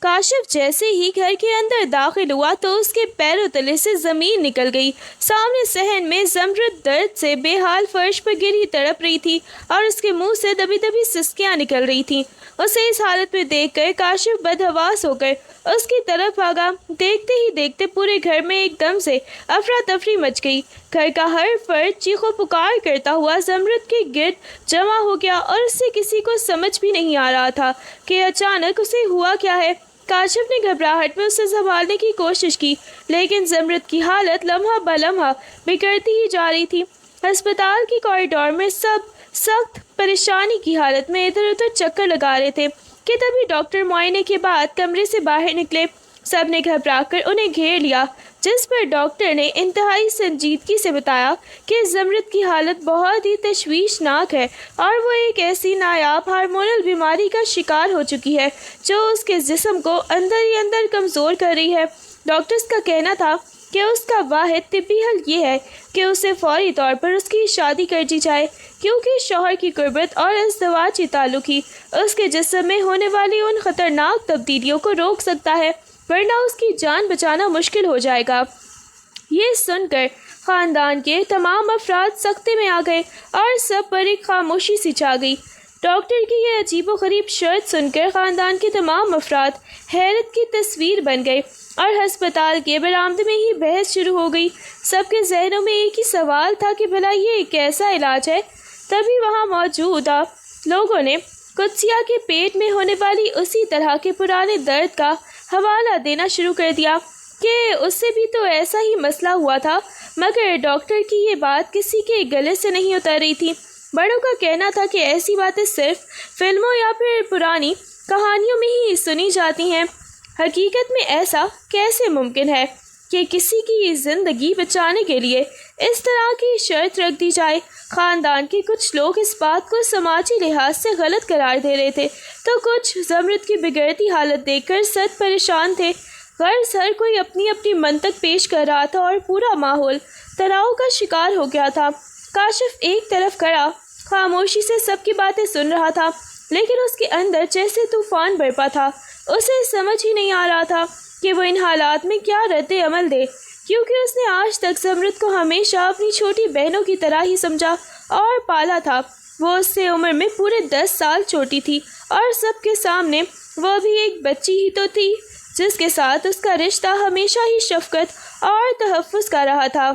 کاشف جیسے ہی گھر کے اندر داخل ہوا تو اس کے پیروں تلے سے زمین نکل گئی۔ سامنے صحن میں زمرد درد سے بے حال فرش پر گری تڑپ رہی تھی اور اس کے منہ سے دبی دبی سسکیاں نکل رہی تھیں۔ اسے اس حالت میں دیکھ کر کاشف بدحواس ہو کر اس کی طرف بھاگا۔ دیکھتے ہی دیکھتے پورے گھر میں ایک دم سے افراتفری مچ گئی۔ گھر کا ہر فرد چیخو پکار کرتا ہوا زمرد کے گرد جمع ہو گیا اور اس سے کسی کو سمجھ بھی نہیں آ رہا تھا کہ اچانک اسے ہوا کیا ہے۔ کاشف نے گھبراہٹ میں اسے سنبھالنے کی کوشش کی، لیکن زمرد کی حالت لمحہ بلمحہ بگڑتی ہی جا رہی تھی۔ ہسپتال کی کوریڈور میں سب سخت پریشانی کی حالت میں ادھر ادھر چکر لگا رہے تھے کہ تبھی ڈاکٹر معائنے کے بعد کمرے سے باہر نکلے۔ سب نے گھبرا کر انہیں گھیر لیا، جس پر ڈاکٹر نے انتہائی سنجیدگی سے بتایا کہ زمرد کی حالت بہت ہی تشویشناک ہے اور وہ ایک ایسی نایاب ہارمونل بیماری کا شکار ہو چکی ہے جو اس کے جسم کو اندر ہی اندر کمزور کر رہی ہے۔ ڈاکٹرز کا کہنا تھا کہ اس کا واحد طبی حل یہ ہے کہ اسے فوری طور پر اس کی شادی کر دی جائے، کیونکہ شوہر کی قربت اور ازدواجی تعلق ہی اس کے جسم میں ہونے والی ان خطرناک تبدیلیوں کو روک سکتا ہے، ورنہ اس کی جان بچانا مشکل ہو جائے گا۔ یہ سن کر خاندان کے تمام افراد سکتے میں آ گئے اور سب پر ایک خاموشی سی چھا گئی۔ ڈاکٹر کی یہ عجیب و غریب شرط سن کر خاندان کے تمام افراد حیرت کی تصویر بن گئے اور ہسپتال کے برآمدے میں ہی بحث شروع ہو گئی۔ سب کے ذہنوں میں ایک ہی سوال تھا کہ بھلا یہ کیسا علاج ہے؟ تبھی وہاں موجودہ لوگوں نے قدسیہ کے پیٹ میں ہونے والی اسی طرح کے پرانے درد کا حوالہ دینا شروع کر دیا کہ اس سے بھی تو ایسا ہی مسئلہ ہوا تھا، مگر ڈاکٹر کی یہ بات کسی کے گلے سے نہیں اتر رہی تھی۔ بڑوں کا کہنا تھا کہ ایسی باتیں صرف فلموں یا پھر پرانی کہانیوں میں ہی سنی جاتی ہیں۔ حقیقت میں ایسا کیسے ممکن ہے کہ کسی کی زندگی بچانے کے لیے اس طرح کی شرط رکھ دی جائے؟ خاندان کے کچھ لوگ اس بات کو سماجی لحاظ سے غلط قرار دے رہے تھے تو کچھ زمرد کی بگڑتی حالت دیکھ کر سخت پریشان تھے۔ غرض ہر کوئی اپنی اپنی منطق پیش کر رہا تھا اور پورا ماحول تناؤ کا شکار ہو گیا تھا۔ کاشف ایک طرف کھڑا خاموشی سے سب کی باتیں سن رہا تھا، لیکن اس کے اندر جیسے طوفان برپا تھا۔ اسے سمجھ ہی نہیں آ رہا تھا کہ وہ ان حالات میں کیا رد عمل دے، کیونکہ اس نے آج تک زمرد کو ہمیشہ اپنی چھوٹی بہنوں کی طرح ہی سمجھا اور پالا تھا۔ وہ اس سے عمر میں پورے 10 سال چھوٹی تھی اور سب کے سامنے وہ بھی ایک بچی ہی تو تھی، جس کے ساتھ اس کا رشتہ ہمیشہ ہی شفقت اور تحفظ کا رہا تھا۔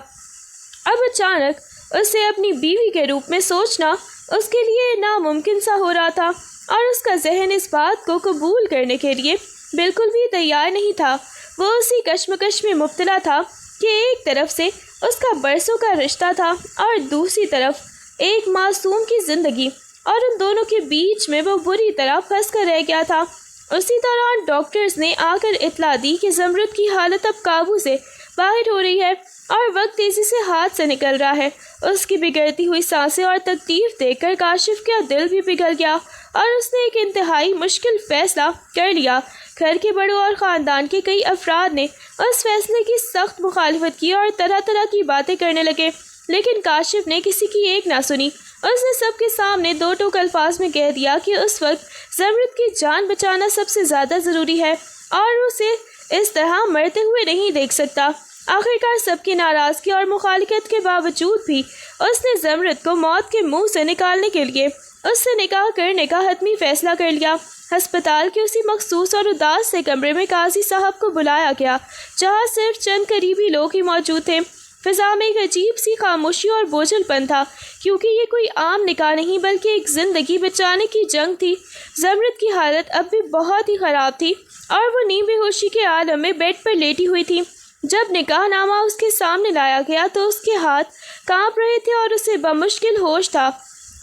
اب اچانک اسے اپنی بیوی کے روپ میں سوچنا اس کے لیے ناممکن سا ہو رہا تھا اور اس کا ذہن اس بات کو قبول کرنے کے لیے بالکل بھی تیار نہیں تھا۔ وہ اسی کشمکش میں مبتلا تھا کہ ایک طرف سے اس کا برسوں کا رشتہ تھا اور دوسری طرف ایک معصوم کی زندگی، اور ان دونوں کے بیچ میں وہ بری طرح پھنس کر رہ گیا تھا۔ اسی دوران ڈاکٹرز نے آ کر اطلاع دی کہ زمرد کی حالت اب قابو سے باہر ہو رہی ہے اور وقت تیزی سے ہاتھ سے نکل رہا ہے۔ اس کی بگڑتی ہوئی سانسیں اور تکلیف دیکھ کر کاشف کا دل بھی پگھل گیا اور اس نے ایک انتہائی مشکل فیصلہ کر لیا۔ گھر کے بڑوں اور خاندان کے کئی افراد نے اس فیصلے کی سخت مخالفت کی اور طرح طرح کی باتیں کرنے لگے، لیکن کاشف نے کسی کی ایک نہ سنی۔ اس نے سب کے سامنے دو ٹوک الفاظ میں کہہ دیا کہ اس وقت زمرد کی جان بچانا سب سے زیادہ ضروری ہے اور اسے اس طرح مرتے ہوئے نہیں دیکھ سکتا۔ آخرکار سب کی ناراضگی اور مخالفت کے باوجود بھی اس نے زمرد کو موت کے منہ سے نکالنے کے لیے اس سے نکاح کرنے کا حتمی فیصلہ کر لیا۔ ہسپتال کے اسی مخصوص اور اداس سے کمرے میں قاضی صاحب کو بلایا گیا، جہاں صرف چند قریبی لوگ ہی موجود تھے۔ فضا میں ایک عجیب سی خاموشی اور بوجھل پن تھا، کیونکہ یہ کوئی عام نکاح نہیں بلکہ ایک زندگی بچانے کی جنگ تھی۔ زمرد کی حالت اب بھی بہت ہی خراب تھی اور وہ نیم بے ہوشی کے عالم میں بیڈ پر لیٹی ہوئی تھی۔ جب نکاح نامہ اس کے سامنے لایا گیا تو اس کے ہاتھ کانپ رہے تھے اور اسے بمشکل ہوش تھا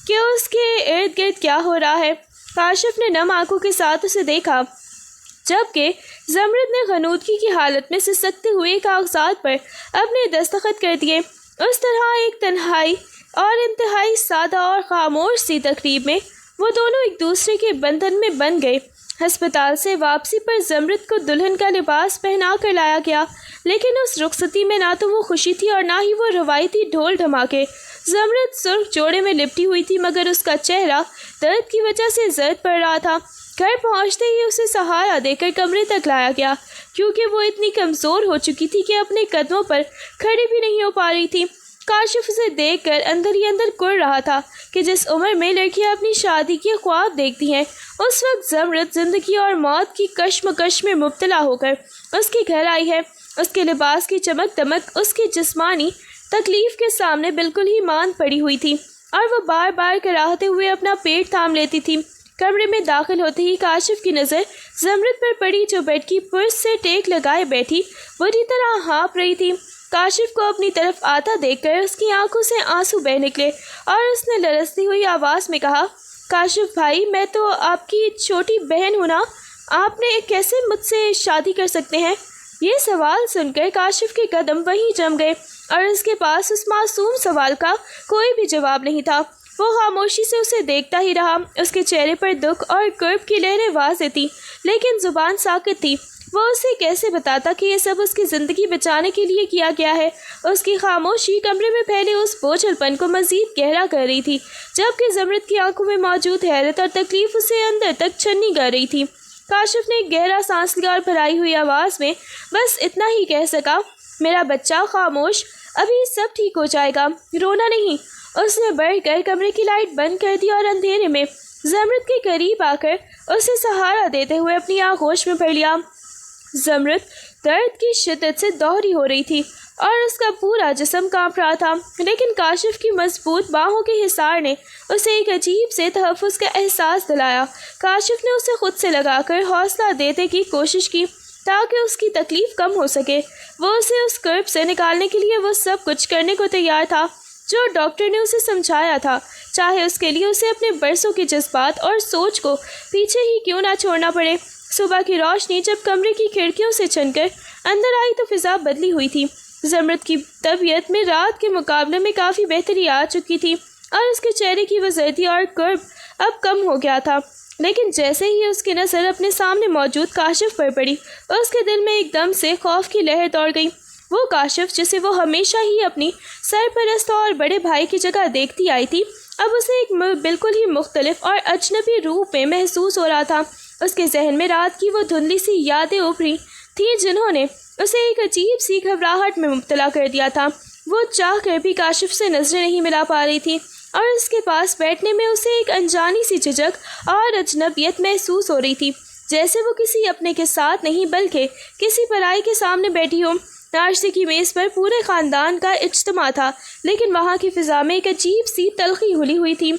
کہ اس کے ارد گرد کیا ہو رہا ہے۔ کاشف نے نم آنکھوں کے ساتھ اسے دیکھا، جبکہ زمرد نے غنودگی کی حالت میں سسکتے ہوئے کاغذات پر اپنے دستخط کر دیے۔ اس طرح ایک تنہائی اور انتہائی سادہ اور خاموش سی تقریب میں وہ دونوں ایک دوسرے کے بندھن میں بن گئے۔ ہسپتال سے واپسی پر زمرد کو دلہن کا لباس پہنا کر لایا گیا، لیکن اس رخصتی میں نہ تو وہ خوشی تھی اور نہ ہی وہ روایتی ڈھول دھماکے۔ زمرد سرخ جوڑے میں لپٹی ہوئی تھی، مگر اس کا چہرہ درد کی وجہ سے زرد پڑ رہا تھا۔ گھر پہنچتے ہی اسے سہارا دے کر کمرے تک لایا گیا، کیونکہ وہ اتنی کمزور ہو چکی تھی کہ اپنے قدموں پر کھڑی بھی نہیں ہو پا رہی تھی۔ کاشف اسے دیکھ کر اندر ہی اندر کڑ رہا تھا کہ جس عمر میں لڑکیاں اپنی شادی کے خواب دیکھتی ہیں، اس وقت زمرد زندگی اور موت کی کشمکش میں مبتلا ہو کر اس کے گھر آئی ہے۔ اس کے لباس کی چمک دمک اس کی جسمانی تکلیف کے سامنے بالکل ہی ماند پڑی ہوئی تھی، اور وہ بار بار کراہتے ہوئے اپنا پیٹ تھام لیتی تھی۔ کمرے میں داخل ہوتے ہی کاشف کی نظر زمرد پر پڑی، جو بیڈ کی پرس سے ٹیک لگائے بیٹھی بری طرح ہانپ رہی تھی۔ کاشف کو اپنی طرف آتا دیکھ کر اس کی آنکھوں سے آنسو بہہ نکلے اور اس نے لرزتی ہوئی آواز میں کہا، کاشف بھائی، میں تو آپ کی چھوٹی بہن ہوں نا، آپ نے کیسے مجھ سے شادی کر سکتے ہیں؟ یہ سوال سن کر کاشف کے قدم وہیں جم گئے اور اس کے پاس اس معصوم سوال کا کوئی بھی جواب نہیں تھا۔ وہ خاموشی سے اسے دیکھتا ہی رہا۔ اس کے چہرے پر دکھ اور کرب کی لہریں واضح تھی، لیکن زبان ساکت تھی۔ وہ اسے کیسے بتاتا کہ یہ سب اس کی زندگی بچانے کے لیے کیا گیا ہے؟ اس کی خاموشی کمرے میں پھیلے اس بوجھل پن کو مزید گہرا کر رہی تھی، جبکہ زمرد کی آنکھوں میں موجود حیرت اور تکلیف اسے اندر تک چھنی کر رہی تھی۔ کاشف نے گہرا سانس لیا اور بھرائی ہوئی آواز میں بس اتنا ہی کہہ سکا، میرا بچہ خاموش، ابھی سب ٹھیک ہو جائے گا، رونا نہیں۔ اس نے بڑھ کر کمرے کی لائٹ بند کر دی اور اندھیرے میں زمرد کے قریب آ کر اسے سہارا دیتے ہوئے اپنی آغوش میں بھر لیا۔ زمرد درد کی شدت سے دوہری ہو رہی تھی اور اس کا پورا جسم کانپ رہا تھا، لیکن کاشف کی مضبوط باہوں کے حصار نے اسے ایک عجیب سے تحفظ کا احساس دلایا۔ کاشف نے اسے خود سے لگا کر حوصلہ دینے کی کوشش کی تاکہ اس کی تکلیف کم ہو سکے۔ وہ اسے اس کرب سے نکالنے کے لیے وہ سب کچھ کرنے کو تیار تھا جو ڈاکٹر نے اسے سمجھایا تھا، چاہے اس کے لیے اسے اپنے برسوں کے جذبات اور سوچ کو پیچھے ہی کیوں نہ چھوڑنا پڑے۔ صبح کی روشنی جب کمرے کی کھڑکیوں سے چھن کر اندر آئی تو فضا بدلی ہوئی تھی۔ زمرد کی طبیعت میں رات کے مقابلے میں کافی بہتری آ چکی تھی اور اس کے چہرے کی وہ زردی اور کرب اب کم ہو گیا تھا، لیکن جیسے ہی اس کی نظر اپنے سامنے موجود کاشف پر پڑی، اس کے دل میں ایک دم سے خوف کی لہر دوڑ گئی۔ وہ کاشف جسے وہ ہمیشہ ہی اپنی سرپرست اور بڑے بھائی کی جگہ دیکھتی آئی تھی، اب اسے ایک بالکل ہی مختلف اور اجنبی روپ میں محسوس ہو رہا تھا۔ اس کے ذہن میں رات کی وہ دھندلی سی یادیں ابھری تھیں جنہوں نے اسے ایک عجیب سی گھبراہٹ میں مبتلا کر دیا تھا۔ وہ چاہ کر بھی کاشف سے نظریں نہیں ملا پا رہی تھی اور اس کے پاس بیٹھنے میں اسے ایک انجانی سی جھجک اور اجنبیت محسوس ہو رہی تھی، جیسے وہ کسی اپنے کے ساتھ نہیں بلکہ کسی پرائی کے سامنے بیٹھی ہو۔ ناشتے کی میز پر پورے خاندان کا اجتماع تھا، لیکن وہاں کی فضا میں ایک عجیب سی تلخی گھلی ہوئی تھی۔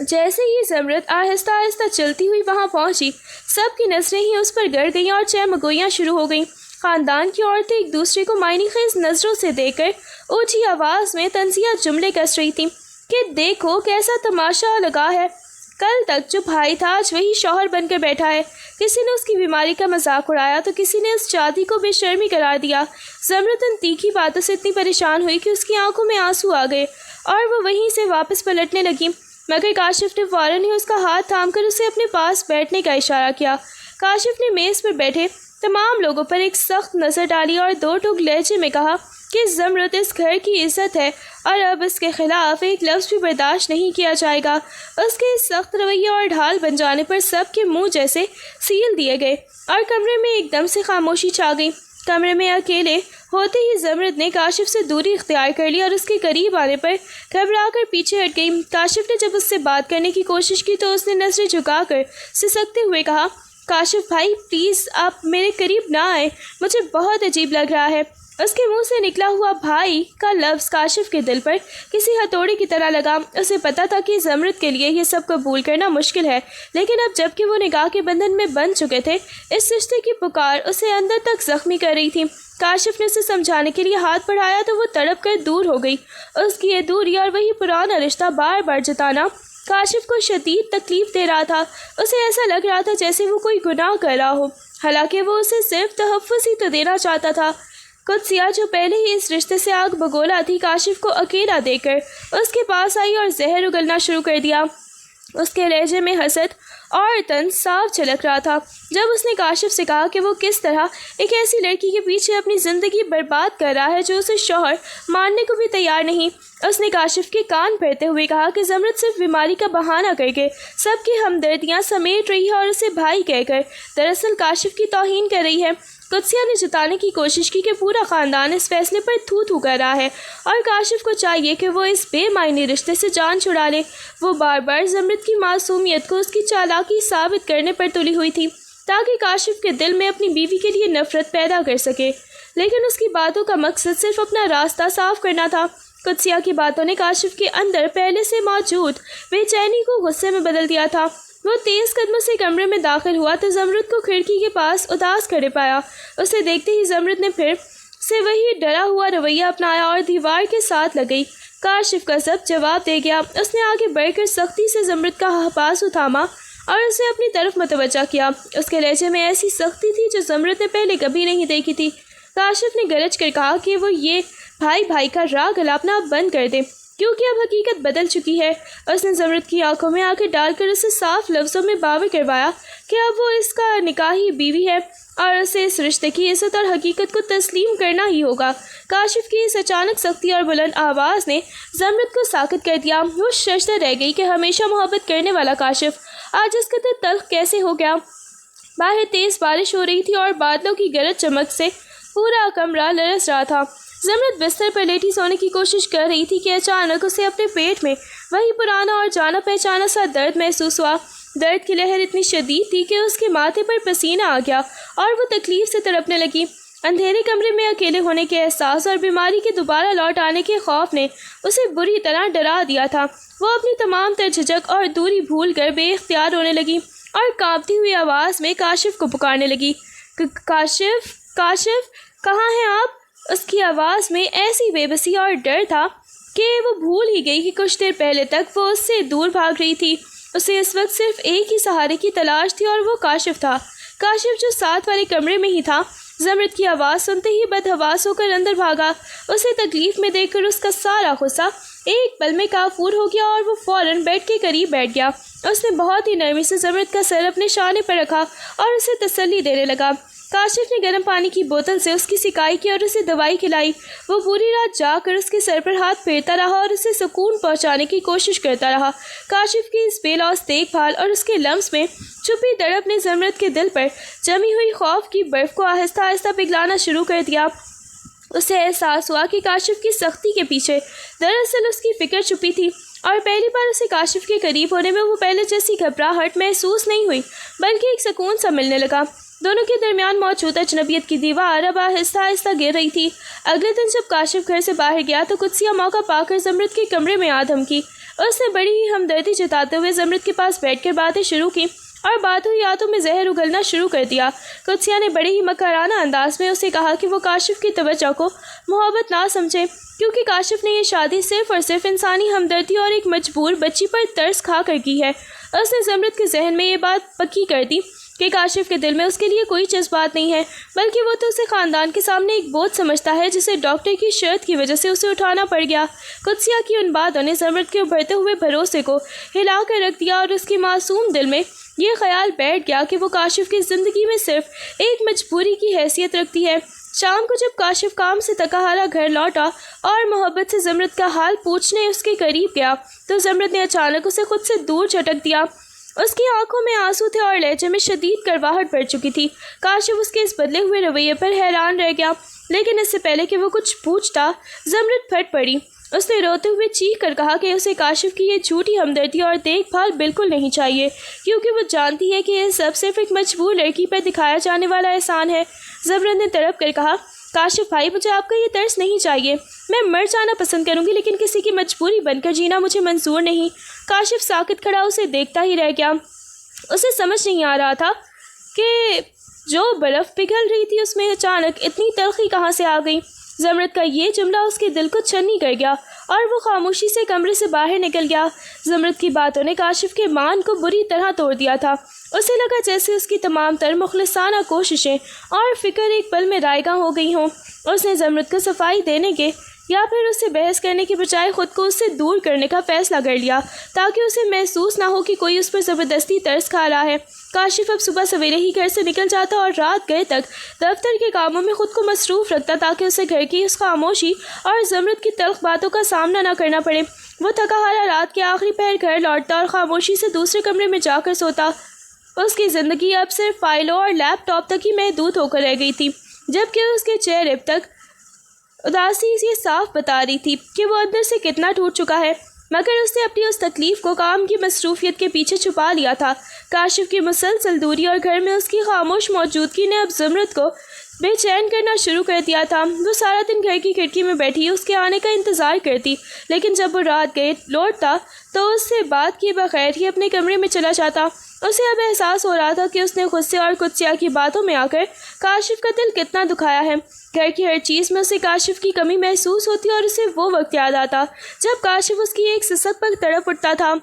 جیسے ہی زمرد آہستہ آہستہ چلتی ہوئی وہاں پہنچی، سب کی نظریں ہی اس پر گڑ گئیں اور چہمگوئیاں شروع ہو گئیں۔ خاندان کی عورتیں ایک دوسرے کو معنی خیز نظروں سے دیکھ کر اونچی آواز میں طنزیہ جملے کس رہی تھیں کہ دیکھو کیسا تماشا لگا ہے، کل تک جو بھائی تھا آج وہی شوہر بن کر بیٹھا ہے۔ کسی نے اس کی بیماری کا مذاق اڑایا تو کسی نے اس شادی کو بے شرمی قرار دیا۔ زمرد ان تیکھی باتوں سے اتنی پریشان ہوئی کہ اس کی آنکھوں میں آنسو آ گئے اور وہ وہیں سے واپس پلٹنے لگی، مگر کاشف نے فوراً ہی اس کا ہاتھ تھام کر اسے اپنے پاس بیٹھنے کا اشارہ کیا۔ کاشف نے میز پر بیٹھے تمام لوگوں پر ایک سخت نظر ڈالی اور دو ٹوک لہجے میں کہا کہ زمرد اس گھر کی عزت ہے اور اب اس کے خلاف ایک لفظ بھی برداشت نہیں کیا جائے گا۔ اس کے اس سخت رویے اور ڈھال بن جانے پر سب کے منہ جیسے سیل دیے گئے اور کمرے میں ایک دم سے خاموشی چھا گئی۔ کمرے میں اکیلے ہوتے ہی زمرد نے کاشف سے دوری اختیار کر لی اور اس کے قریب آنے پر گھبرا کر پیچھے ہٹ گئی۔ کاشف نے جب اس سے بات کرنے کی کوشش کی تو اس نے نظریں جھکا کر سسکتے ہوئے کہا، کاشف بھائی پلیز آپ میرے قریب نہ آئیں، مجھے بہت عجیب لگ رہا ہے۔ اس کے منہ سے نکلا ہوا بھائی کا لفظ کاشف کے دل پر کسی ہتھوڑے کی طرح لگا۔ اسے پتا تھا کہ زمرد کے لیے یہ سب قبول کرنا مشکل ہے، لیکن اب جب کہ وہ نگاہ کے بندھن میں بند چکے تھے، اس رشتے کی پکار اسے اندر تک زخمی کر رہی تھی۔ کاشف نے اسے سمجھانے کے لیے ہاتھ بڑھایا تو وہ تڑپ کر دور ہو گئی۔ اس کی یہ دوری اور وہی پرانا رشتہ بار بار جتانا کاشف کو شدید تکلیف دے رہا تھا۔ اسے ایسا لگ رہا تھا جیسے وہ کوئی گناہ کر رہا ہو، حالانکہ وہ اسے صرف تحفظ ہی تو دینا چاہتا تھا۔ قدسیہ جو پہلے ہی اس رشتے سے آگ بگولا تھی، کاشف کو اکیلا دیکھ کر اس کے پاس آئی اور زہر اگلنا شروع کر دیا۔ اس کے لہجے میں حسد اور طنز صاف جھلک رہا تھا جب اس نے کاشف سے کہا کہ وہ کس طرح ایک ایسی لڑکی کے پیچھے اپنی زندگی برباد کر رہا ہے جو اسے شوہر ماننے کو بھی تیار نہیں۔ اس نے کاشف کے کان پھیرتے ہوئے کہا کہ زمرد صرف بیماری کا بہانہ کر کے سب کی ہمدردیاں سمیٹ رہی ہے اور اسے بھائی کہہ کر دراصل کاشف کی توہین کر رہی ہے۔ قدسیہ نے جتانے کی کوشش کی کہ پورا خاندان اس فیصلے پر تھو تھو کر رہا ہے اور کاشف کو چاہیے کہ وہ اس بے معنی رشتے سے جان چھڑا لے۔ وہ بار بار زمرد کی معصومیت کو اس کی چالاکی ثابت کرنے پر تلی ہوئی تھی تاکہ کاشف کے دل میں اپنی بیوی کے لیے نفرت پیدا کر سکے، لیکن اس کی باتوں کا مقصد صرف اپنا راستہ صاف کرنا تھا۔ قدسیہ کی باتوں نے کاشف کے اندر پہلے سے موجود بے چینی کو غصے میں بدل دیا تھا۔ وہ تیز قدموں سے کمرے میں داخل ہوا تو زمرد کو کھڑکی کے پاس اداس کھڑے پایا۔ اسے دیکھتے ہی زمرد نے پھر سے وہی ڈرا ہوا رویہ اپنایا اور دیوار کے ساتھ لگ گئی۔ کاشف کا ضبط جواب دے گیا۔ اس نے آگے بڑھ کر سختی سے زمرد کا بازو تھاما اور اسے اپنی طرف متوجہ کیا۔ اس کے لہجے میں ایسی سختی تھی جو زمرد نے پہلے کبھی نہیں دیکھی تھی۔ کاشف نے گرج کر کہا کہ وہ یہ بھائی بھائی کا راگ الاپنا اب بند کر دے، کیونکہ اب حقیقت بدل چکی ہے۔ اس نے زمرد کی آنکھوں میں آنکھیں ڈال کر اسے صاف لفظوں میں باور کروایا کہ اب وہ اس کا نکاحی بیوی ہے اور اسے اس رشتے کی عزت اور حقیقت کو تسلیم کرنا ہی ہوگا۔ کاشف کی اس اچانک سختی اور بلند آواز نے زمرد کو ساکت کر دیا۔ وہ شرمندہ رہ گئی کہ ہمیشہ محبت کرنے والا کاشف آج اس قدر تلخ کیسے ہو گیا۔ باہر تیز بارش ہو رہی تھی اور بادلوں کی گرج چمک سے پورا کمرہ لرز رہا تھا۔ زمرد بستر پر لیٹی سونے کی کوشش کر رہی تھی کہ اچانک اسے اپنے پیٹ میں وہی پرانا اور جانا پہچانا سا درد محسوس ہوا۔ درد کی لہر اتنی شدید تھی کہ اس کے ماتھے پر پسینہ آ گیا اور وہ تکلیف سے تڑپنے لگی۔ اندھیرے کمرے میں اکیلے ہونے کے احساس اور بیماری کے دوبارہ لوٹ آنے کے خوف نے اسے بری طرح ڈرا دیا تھا۔ وہ اپنی تمام تر جھجک اور دوری بھول کر بے اختیار رونے لگی اور کانپتی ہوئی آواز میں کاشف کو پکارنے لگی۔ کاشف، کاشف، کہاں ہیں آپ؟ اس کی آواز میں ایسی بے بسی اور ڈر تھا کہ وہ بھول ہی گئی کہ کچھ دیر پہلے تک وہ اس سے دور بھاگ رہی تھی۔ اسے اس وقت صرف ایک ہی سہارے کی تلاش تھی اور وہ کاشف تھا۔ کاشف جو ساتھ والے کمرے میں ہی تھا۔ زمرد کی آواز سنتے ہی بدحواس ہو کر اندر بھاگا۔ اسے تکلیف میں دیکھ کر اس کا سارا غصہ ایک پل میں کافور ہو گیا اور وہ فوراً بیڈ کے قریب بیٹھ گیا۔ اس نے بہت ہی نرمی سے زمرد کا سر اپنے شانے پر رکھا اور اسے تسلی دینے لگا۔ کاشف نے گرم پانی کی بوتل سے اس کی سکائی کی اور اسے دوائی کھلائی۔ وہ پوری رات جا کر اس کے سر پر ہاتھ پھیرتا رہا اور اسے سکون پہنچانے کی کوشش کرتا رہا۔ کاشف کی اس بے لوث دیکھ بھال اور اس کے لمس میں چھپی تڑپ نے زمرد کے دل پر جمی ہوئی خوف کی برف کو آہستہ آہستہ پگھلانا شروع کر دیا۔ اسے احساس ہوا کہ کاشف کی سختی کے پیچھے دراصل اس کی فکر چھپی تھی اور پہلی بار اسے کاشف کے قریب ہونے میں وہ پہلے جیسی گھبراہٹ محسوس نہیں ہوئی بلکہ ایک سکون سا ملنے لگا۔ دونوں کے درمیان موجود اجنبیت کی دیوار اب آہستہ آہستہ گر رہی تھی۔ اگلے دن جب کاشف گھر سے باہر گیا تو قدسیہ موقع پا کر زمرد کے کمرے میں آ دھمکی۔ اس نے بڑی ہی ہمدردی جتاتے ہوئے زمرد کے پاس بیٹھ کر باتیں شروع کی اور باتوں ہی آتوں میں زہر اگلنا شروع کر دیا۔ قدسیہ نے بڑے ہی مکرانہ انداز میں اسے کہا کہ وہ کاشف کی توجہ کو محبت نہ سمجھے، کیونکہ کاشف نے یہ شادی صرف اور صرف انسانی ہمدردی اور ایک مجبور بچی پر ترس کھا کر کی ہے۔ اس نے زمرد کے ذہن میں یہ بات پکی کر دی کہ کاشف کے دل میں اس کے لیے کوئی جذبات نہیں ہے، بلکہ وہ تو اسے خاندان کے سامنے ایک بوجھ سمجھتا ہے جسے ڈاکٹر کی شرط کی وجہ سے اسے اٹھانا پڑ گیا۔ قدسیہ کی ان باتوں نے زمرد کے ابھرتے ہوئے بھروسے کو ہلا کر رکھ دیا اور اس کے معصوم دل میں یہ خیال بیٹھ گیا کہ وہ کاشف کی زندگی میں صرف ایک مجبوری کی حیثیت رکھتی ہے۔ شام کو جب کاشف کام سے تکا ہارا گھر لوٹا اور محبت سے زمرد کا حال پوچھنے اس کے قریب گیا تو زمرد نے اچانک اسے خود سے دور جھٹک دیا۔ اس کی آنکھوں میں آنسو تھے اور لہجے میں شدید کڑواہٹ بڑھ چکی تھی۔ کاشف اس کے اس بدلے ہوئے رویے پر حیران رہ گیا، لیکن اس سے پہلے کہ وہ کچھ پوچھتا زمرد پھٹ پڑی۔ اس نے روتے ہوئے چیخ کر کہا کہ اسے کاشف کی یہ جھوٹی ہمدردی اور دیکھ بھال بالکل نہیں چاہیے، کیونکہ وہ جانتی ہے کہ یہ سب صرف ایک مجبور لڑکی پر دکھایا جانے والا احسان ہے۔ زمرد نے تڑپ کر کہا، کاشف بھائی، مجھے آپ کا یہ ترس نہیں چاہیے۔ میں مر جانا پسند کروں گی، لیکن کسی کی مجبوری بن کر جینا مجھے منظور نہیں۔ کاشف ساکت کھڑا اسے دیکھتا ہی رہ گیا۔ اسے سمجھ نہیں آ رہا تھا کہ جو برف پگھل رہی تھی اس میں اچانک اتنی تلخی کہاں سے آ گئی۔ زمرد کا یہ جملہ اس کے دل کو چھنی کر گیا اور وہ خاموشی سے کمرے سے باہر نکل گیا۔ زمرد کی باتوں نے کاشف کے مان کو بری طرح توڑ دیا تھا۔ اسے لگا جیسے اس کی تمام تر مخلصانہ کوششیں اور فکر ایک پل میں رائیگاں ہو گئی ہوں۔ اس نے زمرد کو صفائی دینے کے یا پھر اس سے بحث کرنے کے بجائے خود کو اس سے دور کرنے کا فیصلہ کر لیا تاکہ اسے محسوس نہ ہو کہ کوئی اس پر زبردستی ترس کھا رہا ہے۔ کاشف اب صبح سویرے ہی گھر سے نکل جاتا اور رات گئے تک دفتر کے کاموں میں خود کو مصروف رکھتا تاکہ اسے گھر کی اس خاموشی اور زمرد کی تلخ باتوں کا سامنا نہ کرنا پڑے۔ وہ تھکا ہارا رات کے آخری پہر گھر لوٹتا اور خاموشی سے دوسرے کمرے میں جا کر سوتا۔ اس کی زندگی اب صرف فائلوں اور لیپ ٹاپ تک ہی محدود ہو کر رہ گئی تھی، جبکہ اس کے چہرے تک اداسی یہ صاف بتا رہی تھی کہ وہ اندر سے کتنا ٹوٹ چکا ہے، مگر اس نے اپنی اس تکلیف کو کام کی مصروفیت کے پیچھے چھپا لیا تھا۔ کاشف کی مسلسل دوری اور گھر میں اس کی خاموش موجودگی نے اب زمرد کو بے چین کرنا شروع کر دیا تھا۔ وہ سارا دن گھر کی کھڑکی میں بیٹھی اس کے آنے کا انتظار کرتی، لیکن جب وہ رات گئے لوٹتا تو اس سے بات کیے بغیر ہی اپنے کمرے میں چلا جاتا۔ اسے اب احساس ہو رہا تھا کہ اس نے غصے اور قدسیہ کی باتوں میں آ کر کاشف کا دل کتنا دکھایا ہے۔ گھر کی ہر چیز میں اسے کاشف کی کمی محسوس ہوتی اور اسے وہ وقت یاد آتا جب کاشف اس کی ایک سسک پر تڑپ اٹھتا تھا۔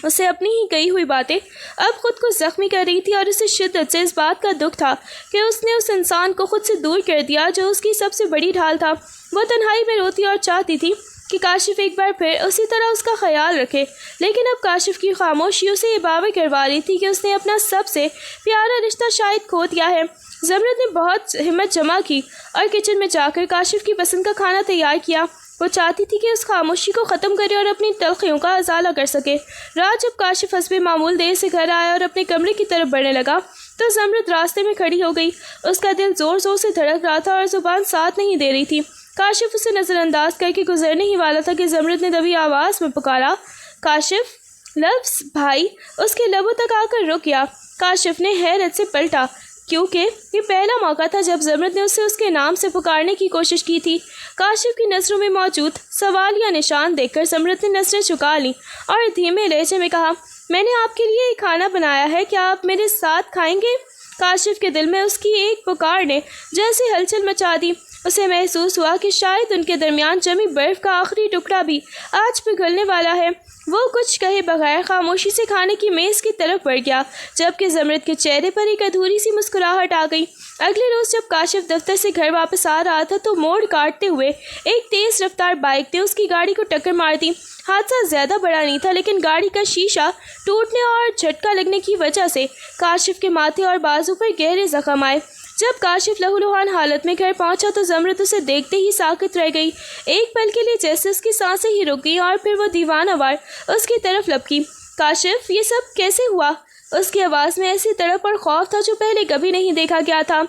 اسے اپنی ہی کہی ہوئی باتیں اب خود کو زخمی کر رہی تھی اور اسے شدت سے اس بات کا دکھ تھا کہ اس نے اس انسان کو خود سے دور کر دیا جو اس کی سب سے بڑی ڈھال تھا۔ وہ تنہائی میں روتی اور چاہتی تھی کہ کاشف ایک بار پھر اسی طرح اس کا خیال رکھے، لیکن اب کاشف کی خاموشی اسے یہ باور کروا رہی تھی کہ اس نے اپنا سب سے پیارا رشتہ شاید کھو دیا ہے۔ زمرد نے بہت ہمت جمع کی اور کچن میں جا کر کاشف کی پسند کا کھانا تیار کیا۔ وہ چاہتی تھی کہ اس خاموشی کو ختم کرے اور اپنی تلخیوں کا ازالہ کر سکے۔ رات جب کاشف حسب معمول دیر سے گھر آیا اور اپنے کمرے کی طرف بڑھنے لگا تو زمرد راستے میں کھڑی ہو گئی۔ اس کا دل زور زور سے دھڑک رہا تھا اور زبان ساتھ نہیں دے رہی تھی۔ کاشف اسے نظر انداز کر کے گزرنے ہی والا تھا کہ زمرد نے دبی آواز میں پکارا، کاشف! لفظ بھائی اس کے لبوں تک آ کر رک گیا۔ کاشف نے حیرت سے پلٹا، کیونکہ یہ پہلا موقع تھا جب زمرد نے اسے اس کے نام سے پکارنے کی کوشش کی تھی۔ کاشف کی نظروں میں موجود سوال یا نشان دیکھ کر زمرد نے نظریں چکا لیں اور دھیمے لہجے میں کہا، میں نے آپ کے لیے یہ کھانا بنایا ہے، کیا آپ میرے ساتھ کھائیں گے؟ کاشف کے دل میں اس کی ایک پکار نے جیسے ہلچل مچا دی۔ اسے محسوس ہوا کہ شاید ان کے درمیان جمی برف کا آخری ٹکڑا بھی آج پگھلنے والا ہے۔ وہ کچھ کہے بغیر خاموشی سے کھانے کی میز کی طرف بڑھ گیا، جبکہ زمرد کے چہرے پر ایک ادھوری سی مسکراہٹ آ گئی۔ اگلے روز جب کاشف دفتر سے گھر واپس آ رہا تھا تو موڑ کاٹتے ہوئے ایک تیز رفتار بائک نے اس کی گاڑی کو ٹکر مار دی۔ حادثہ زیادہ بڑا نہیں تھا، لیکن گاڑی کا شیشہ ٹوٹنے اور جھٹکا لگنے کی وجہ سے کاشف کے ماتھے اور بازو پر گہرے زخم آئے۔ جب کاشف لہولہان حالت میں گھر پہنچا تو زمرد اسے دیکھتے ہی ساکت رہ گئی۔ ایک پل کے لیے جیسے اس کی سانسیں ہی رک گئی اور پھر وہ دیوانہ وار اس کی طرف لپکی۔ کاشف، یہ سب کیسے ہوا؟ اس کی آواز میں ایسی تڑپ اور خوف تھا جو پہلے کبھی نہیں دیکھا گیا تھا۔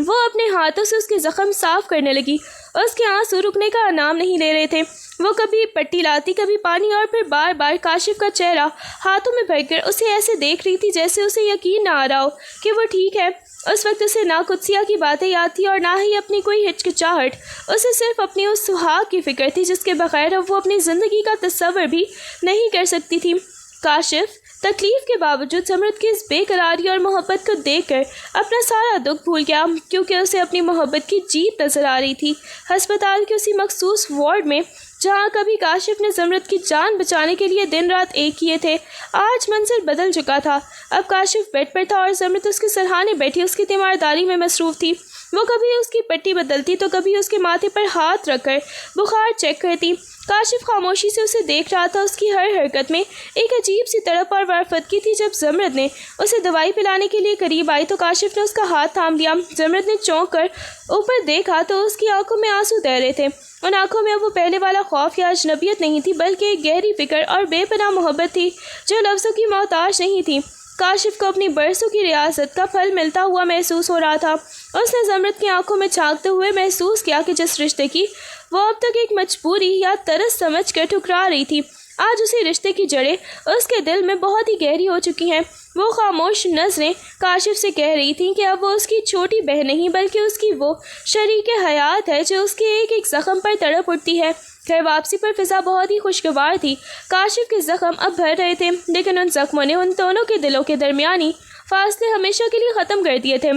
وہ اپنے ہاتھوں سے اس کے زخم صاف کرنے لگی۔ اس کے آنسو رکنے کا نام نہیں لے رہے تھے۔ وہ کبھی پٹی لاتی، کبھی پانی، اور پھر بار بار کاشف کا چہرہ ہاتھوں میں بھر کر اسے ایسے دیکھ رہی تھی جیسے اسے یقین نہ آ رہا ہو کہ وہ ٹھیک ہے۔ اس وقت اسے نہ قدسیہ کی باتیں یاد تھی اور نہ ہی اپنی کوئی ہچکچاہٹ۔ اسے صرف اپنی اس سہاگ کی فکر تھی جس کے بغیر اب وہ اپنی زندگی کا تصور بھی نہیں کر سکتی تھی۔ کاشف تکلیف کے باوجود زمرد کی اس بے قراری اور محبت کو دیکھ کر اپنا سارا دکھ بھول گیا، کیونکہ اسے اپنی محبت کی جیت نظر آ رہی تھی۔ ہسپتال کے اسی مخصوص وارڈ میں جہاں کبھی کاشف نے زمرد کی جان بچانے کے لیے دن رات ایک کیے تھے، آج منظر بدل چکا تھا۔ اب کاشف بیڈ پر تھا اور زمرد اس کے سرہانے بیٹھی اس کی تیمارداری میں مصروف تھی۔ وہ کبھی اس کی پٹی بدلتی تو کبھی اس کے ماتھے پر ہاتھ رکھ کر بخار چیک کرتی۔ کاشف خاموشی سے اسے دیکھ رہا تھا۔ اس کی ہر حرکت میں ایک عجیب سی تڑپ اور وفادگی تھی۔ جب زمرد نے اسے دوائی پلانے کے لیے قریب آئی تو کاشف نے اس کا ہاتھ تھام لیا۔ زمرد نے چونک کر اوپر دیکھا تو اس کی آنکھوں میں آنسو تیر رہے تھے۔ ان آنکھوں میں اب وہ پہلے والا خوف یا اجنبیت نہیں تھی، بلکہ ایک گہری فکر اور بے پناہ محبت تھی جو لفظوں کی محتاج نہیں تھی۔ کاشف کو اپنی برسوں کی ریاضت کا پھل ملتا ہوا محسوس ہو رہا تھا۔ اس نے زمرد کی آنکھوں میں جھانکتے ہوئے محسوس کیا کہ جس رشتے کی وہ اب تک ایک مجبوری یا طرز سمجھ کر ٹھکرا رہی تھی، آج اسی رشتے کی جڑیں اس کے دل میں بہت ہی گہری ہو چکی ہیں۔ وہ خاموش نظریں کاشف سے کہہ رہی تھیں کہ اب وہ اس کی چھوٹی بہن نہیں بلکہ اس کی وہ شریک حیات ہے جو اس کے ایک ایک زخم پر تڑپ اٹھتی ہے۔ گھر واپسی پر فضا بہت ہی خوشگوار تھی۔ کاشف کے زخم اب بھر رہے تھے، لیکن ان زخموں نے ان دونوں کے دلوں کے درمیانی فاصلے ہمیشہ کے لیے ختم کر دیے تھے۔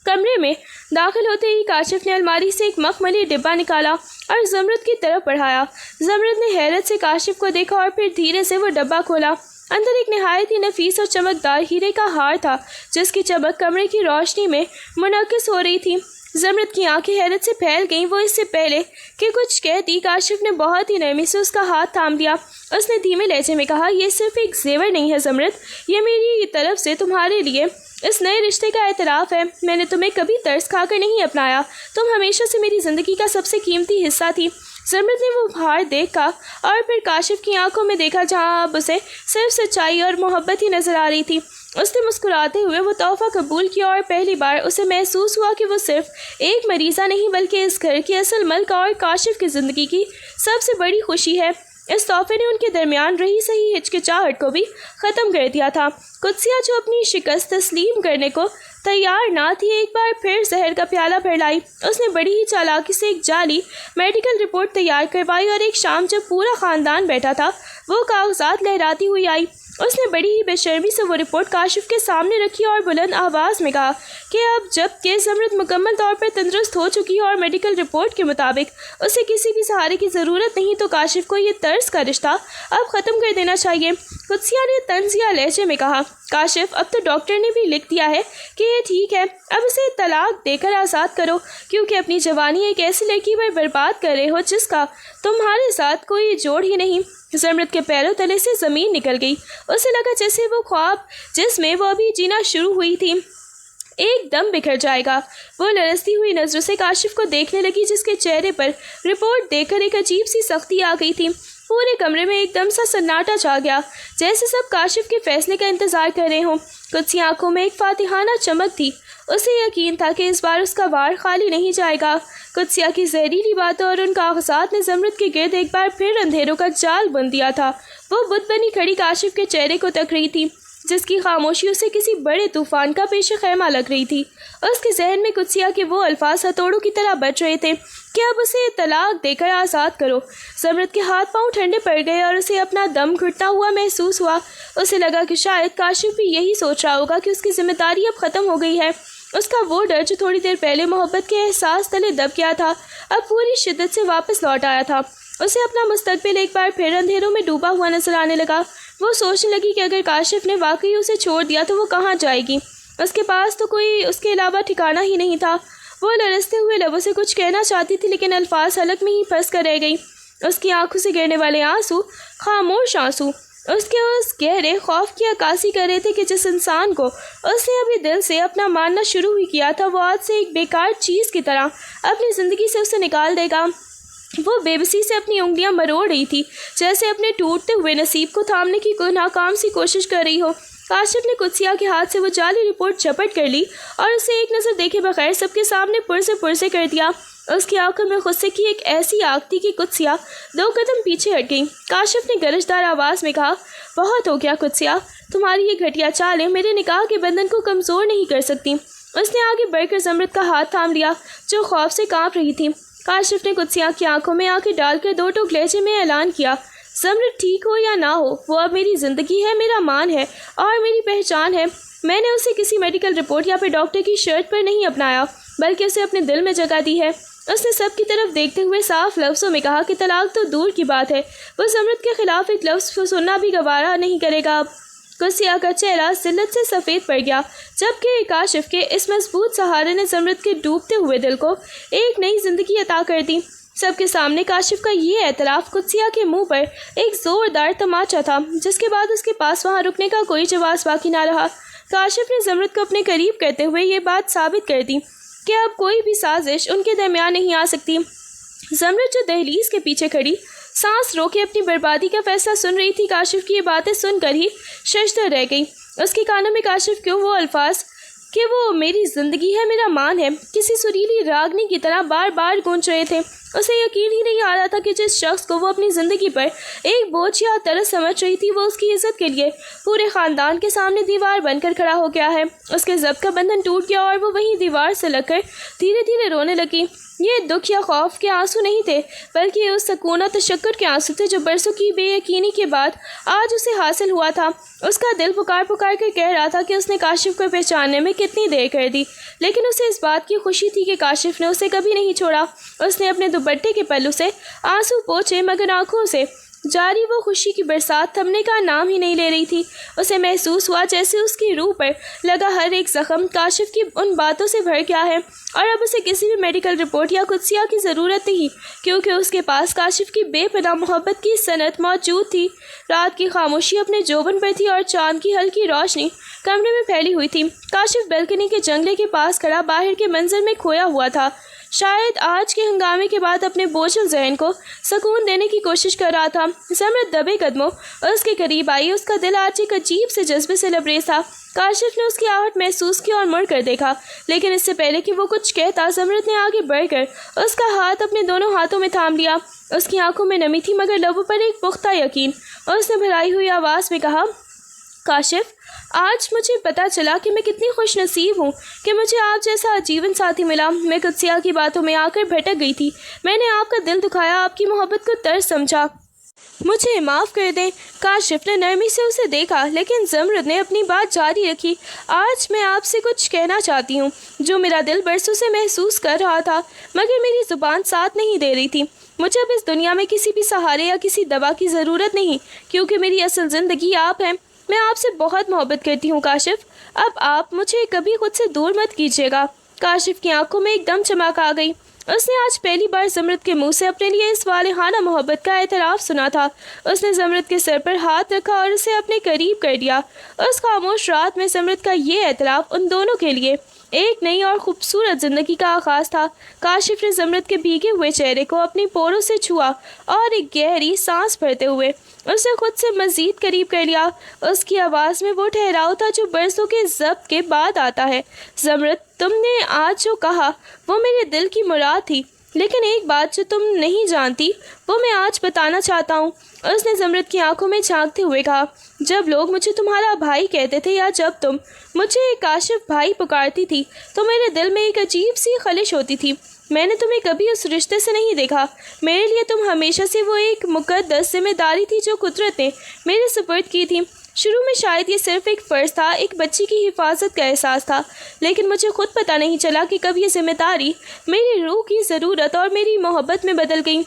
کمرے میں داخل ہوتے ہی کاشف نے الماری سے ایک مخملی ڈبہ نکالا اور زمرد کی طرف بڑھایا۔ زمرد نے حیرت سے کاشف کو دیکھا اور پھر دھیرے سے وہ ڈبہ کھولا۔ اندر ایک نہایت ہی نفیس اور چمکدار ہیرے کا ہار تھا جس کی چمک کمرے کی روشنی میں منعکس ہو رہی تھی۔ زمرد کی آنکھیں حیرت سے پھیل گئیں۔ وہ اس سے پہلے کہ کچھ کہتی کاشف نے بہت ہی نرمی سے اس کا ہاتھ تھام لیا۔ اس نے دھیمے لہجے میں کہا، یہ صرف ایک زیور نہیں ہے زمرد، یہ میری طرف سے تمہارے لیے اس نئے رشتے کا اعتراف ہے۔ میں نے تمہیں کبھی ترس کھا کر نہیں اپنایا، تم ہمیشہ سے میری زندگی کا سب سے قیمتی حصہ تھی۔ زمرد نے وہ ہار دیکھا اور پھر کاشف کی آنکھوں میں دیکھا جہاں اب اسے صرف سچائی اور محبت ہی نظر آ رہی تھی۔ اس نے مسکراتے ہوئے وہ تحفہ قبول کیا اور پہلی بار اسے محسوس ہوا کہ وہ صرف ایک مریضہ نہیں بلکہ اس گھر کی اصل ملک اور کاشف کی زندگی کی سب سے بڑی خوشی ہے۔ اس تحفے نے ان کے درمیان رہی صحیح ہچکچاہٹ کو بھی ختم کر دیا تھا۔ قدسیہ جو اپنی شکست تسلیم کرنے کو تیار نہ تھی، ایک بار پھر زہر کا پیالہ بھر لائی۔ اس نے بڑی ہی چالاکی سے ایک جعلی میڈیکل رپورٹ تیار کروائی اور ایک شام جب پورا خاندان بیٹھا تھا وہ کاغذات لہراتی ہوئی آئی۔ اس نے بڑی ہی بے شرمی سے وہ رپورٹ کاشف کے سامنے رکھی اور بلند آواز میں کہا کہ اب جب کہ زمرد مکمل طور پر تندرست ہو چکی ہے اور میڈیکل رپورٹ کے مطابق اسے کسی بھی سہارے کی ضرورت نہیں، تو کاشف کو یہ طرز کا رشتہ اب ختم کر دینا چاہیے۔ قدسیہ نے طنزیہ لہجے میں کہا، کاشف اب تو ڈاکٹر نے بھی لکھ دیا ہے کہ یہ ٹھیک ہے، اب اسے طلاق دے کر آزاد کرو، کیونکہ اپنی جوانی ایک ایسی لڑکی پر برباد کر رہے ہو جس کا تمہارے ساتھ کوئی جوڑ ہی نہیں۔ زمرد کے پیروں تلے سے زمین نکل گئی۔ اسے لگا جیسے وہ خواب جس میں وہ ابھی جینا شروع ہوئی تھی ایک دم بکھر جائے گا۔ وہ لرزتی ہوئی نظروں سے کاشف کو دیکھنے لگی جس کے چہرے پر رپورٹ دیکھ کر ایک عجیب سی سختی آ گئی تھی۔ پورے کمرے میں ایک دم سا سناٹا چھا گیا، جیسے سب کاشف کے فیصلے کا انتظار کر رہے ہوں۔ کچھ آنکھوں میں ایک فاتحانہ چمک تھی۔ اسے یقین تھا کہ اس بار اس کا وار خالی نہیں جائے گا۔ قدسیہ کی زہریلی باتوں اور ان کاغذات نے زمرد کے گرد ایک بار پھر اندھیروں کا جال بن دیا تھا۔ وہ بت بنی کھڑی کاشف کے چہرے کو تک رہی تھی، جس کی خاموشی اسے کسی بڑے طوفان کا پیش خیمہ لگ رہی تھی۔ اس کے ذہن میں قدسیہ کے وہ الفاظ ہتھوڑوں کی طرح بچ رہے تھے کہ اب اسے طلاق دے کر آزاد کرو۔ زمرد کے ہاتھ پاؤں ٹھنڈے پڑ گئے اور اسے اپنا دم گھٹتا ہوا محسوس ہوا۔ اسے لگا کہ شاید کاشف بھی یہی سوچ رہا ہوگا کہ اس کی ذمہ داری اب ختم ہو گئی ہے۔ اس کا وہ ڈر جو تھوڑی دیر پہلے محبت کے احساس تلے دب گیا تھا، اب پوری شدت سے واپس لوٹ آیا تھا۔ اسے اپنا مستقبل ایک بار پھر اندھیروں میں ڈوبا ہوا نظر آنے لگا۔ وہ سوچنے لگی کہ اگر کاشف نے واقعی اسے چھوڑ دیا تو وہ کہاں جائے گی؟ اس کے پاس تو کوئی اس کے علاوہ ٹھکانہ ہی نہیں تھا۔ وہ لرزتے ہوئے لبوں سے کچھ کہنا چاہتی تھی لیکن الفاظ حلق میں ہی پھنس کر رہ گئی۔ اس کی آنکھوں سے گرنے والے آنسو خاموش آنسو اس کے اس گہرے خوف کی عکاسی کر رہے تھے کہ جس انسان کو اس نے ابھی دل سے اپنا ماننا شروع ہی کیا تھا، وہ آج سے ایک بیکار چیز کی طرح اپنی زندگی سے اسے نکال دے گا۔ وہ بے بسی سے اپنی انگلیاں مروڑ رہی تھی، جیسے اپنے ٹوٹتے ہوئے نصیب کو تھامنے کی کوئی ناکام سی کوشش کر رہی ہو۔ کاشف نے قدسیہ کے ہاتھ سے وہ جعلی رپورٹ جھپٹ کر لی اور اسے ایک نظر دیکھے بغیر سب کے سامنے پرزے کر دیا۔ اس کی آنکھوں میں غصے کی ایک ایسی آگ تھی کہ قدسیہ 2 قدم پیچھے ہٹ گئی۔ کاشف نے گرجدار آواز میں کہا، بہت ہو گیا قدسیہ، تمہاری یہ گھٹیا چالیں میرے نکاح کے بندھن کو کمزور نہیں کر سکتی۔ اس نے آگے بڑھ کر زمرد کا ہاتھ تھام لیا جو خوف سے کانپ رہی تھی۔ کاشف نے قدسیہ کی آنکھوں میں آنکھیں ڈال کر 2 ٹوک لہجے میں اعلان کیا، زمرد ٹھیک ہو یا نہ ہو، وہ اب میری زندگی ہے، میرا مان ہے اور میری پہچان ہے۔ میں نے اسے کسی میڈیکل رپورٹ یا پھر ڈاکٹر کی شرط پر نہیں اپنایا، بلکہ اسے اپنے دل میں جگہ دی ہے۔ اس نے سب کی طرف دیکھتے ہوئے صاف لفظوں میں کہا کہ طلاق تو دور کی بات ہے، وہ زمرد کے خلاف ایک لفظ سننا بھی گوارا نہیں کرے گا۔ اب قدسیہ کا چہرہ ذلت سے سفید پڑ گیا، جبکہ کاشف کے اس مضبوط سہارے نے زمرد کے ڈوبتے ہوئے دل کو ایک نئی زندگی عطا کر دی۔ سب کے سامنے کاشف کا یہ اعتراف قدسیہ کے منہ پر ایک زوردار تماچا تھا، جس کے بعد اس کے پاس وہاں رکنے کا کوئی جواز باقی نہ رہا۔ کاشف نے زمرد کو اپنے قریب کرتے ہوئے یہ بات ثابت کر دی کہ اب کوئی بھی سازش ان کے درمیان نہیں آ سکتی۔ زمرد جو دہلیز کے پیچھے کھڑی سانس روکے اپنی بربادی کا فیصلہ سن رہی تھی، کاشف کی یہ باتیں سن کر ہی ششدر رہ گئی۔ اس کے کانوں میں کاشف کیوں وہ الفاظ کہ وہ میری زندگی ہے، میرا مان ہے، کسی سریلی راگنی کی طرح بار بار گونج رہے تھے۔ اسے یقین ہی نہیں آ رہا تھا کہ جس شخص کو وہ اپنی زندگی پر ایک بوجھ یا طرز سمجھ رہی تھی، وہ اس کی عزت کے لیے پورے خاندان کے سامنے دیوار بن کر کھڑا ہو گیا ہے۔ اس کے ضبط کا بندھن ٹوٹ گیا اور وہ وہیں دیوار سے لگ کر دھیرے دھیرے رونے لگی۔ یہ دکھ یا خوف کے آنسو نہیں تھے، بلکہ اس سکون و تشکر کے آنسو تھے جو برسوں کی بے یقینی کے بعد آج اسے حاصل ہوا تھا۔ اس کا دل پکار کر کہہ رہا تھا کہ اس نے کاشف کو پہچاننے میں کتنی دیر کر دی، لیکن اسے اس بات کی خوشی تھی کہ کاشف نے اسے کبھی نہیں چھوڑا۔ اس نے اپنے دوپٹے کے پلو سے آنسو پوچھے، مگر آنکھوں سے جاری وہ خوشی کی برسات تھمنے کا نام ہی نہیں لے رہی تھی۔ اسے محسوس ہوا جیسے اس کی روح پر لگا ہر ایک زخم کاشف کی ان باتوں سے بھر گیا ہے، اور اب اسے کسی بھی میڈیکل رپورٹ یا قدسیہ کی ضرورت نہیں، کیونکہ اس کے پاس کاشف کی بے پناہ محبت کی صنعت موجود تھی۔ رات کی خاموشی اپنے جوبن پر تھی اور چاند کی ہلکی روشنی کمرے میں پھیلی ہوئی تھی۔ کاشف بالکنی کے جنگلے کے پاس کھڑا باہر کے منظر میں کھویا ہوا تھا، شاید آج کے ہنگامے کے بعد اپنے بوجھل ذہن کو سکون دینے کی کوشش کر رہا تھا۔ زمرد دبے قدموں اس کے قریب آئی، اس کا دل آج ایک عجیب سے جذبے سے لبریز تھا۔ کاشف نے اس کی آہٹ محسوس کی اور مڑ کر دیکھا، لیکن اس سے پہلے کہ وہ کچھ کہتا زمرد نے آگے بڑھ کر اس کا ہاتھ اپنے دونوں ہاتھوں میں تھام لیا۔ اس کی آنکھوں میں نمی تھی مگر لبوں پر ایک پختہ یقین۔ اس نے بھرائی ہوئی آواز میں کہا، کاشف، آج مجھے پتا چلا کہ میں کتنی خوش نصیب ہوں کہ مجھے آپ جیسا جیون ساتھی ملا۔ میں قدسیہ کی باتوں میں آ کر بھٹک گئی تھی، میں نے آپ کا دل دکھایا، آپ کی محبت کو طرز سمجھا، مجھے معاف کر دیں۔ کاشف نے نرمی سے اسے دیکھا، لیکن زمرد نے اپنی بات جاری رکھی۔ آج میں آپ سے کچھ کہنا چاہتی ہوں جو میرا دل برسوں سے محسوس کر رہا تھا، مگر میری زبان ساتھ نہیں دے رہی تھی۔ مجھے اب اس دنیا میں کسی بھی سہارے یا کسی دوا کی ضرورت نہیں، کیونکہ میری اصل زندگی آپ ہیں۔ میں آپ سے بہت محبت کرتی ہوں کاشف، اب آپ مجھے کبھی خود سے دور مت کیجیے گا۔ کاشف کی آنکھوں میں ایک دم چمک آ گئی۔ اس نے آج پہلی بار زمرد کے منہ سے اپنے لیے اس والہانہ محبت کا اعتراف سنا تھا۔ اس نے زمرد کے سر پر ہاتھ رکھا اور اسے اپنے قریب کر لیا۔ اس خاموش رات میں زمرد کا یہ اعتراف ان دونوں کے لیے ایک نئی اور خوبصورت زندگی کا آغاز تھا۔ کاشف نے زمرد کے بھیگے ہوئے چہرے کو اپنی پوروں سے چھوا اور ایک گہری سانس بھرتے ہوئے اسے خود سے مزید قریب کر لیا۔ اس کی آواز میں وہ ٹھہراؤ تھا جو برسوں کے ضبط کے بعد آتا ہے۔ زمرد، تم نے آج جو کہا وہ میرے دل کی مراد تھی، لیکن ایک بات جو تم نہیں جانتی وہ میں آج بتانا چاہتا ہوں۔ اس نے زمرد کی آنکھوں میں جھانکتے ہوئے کہا، جب لوگ مجھے تمہارا بھائی کہتے تھے یا جب تم مجھے کاشف بھائی پکارتی تھی تو میرے دل میں ایک عجیب سی خلش ہوتی تھی۔ میں نے تمہیں کبھی اس رشتے سے نہیں دیکھا۔ میرے لیے تم ہمیشہ سے وہ ایک مقدس ذمہ داری تھی جو قدرت نے میرے سپرد کی تھی۔ شروع میں شاید یہ صرف ایک فرض تھا، ایک بچی کی حفاظت کا احساس تھا، لیکن مجھے خود پتہ نہیں چلا کہ کب یہ ذمہ داری میری روح کی ضرورت اور میری محبت میں بدل گئی۔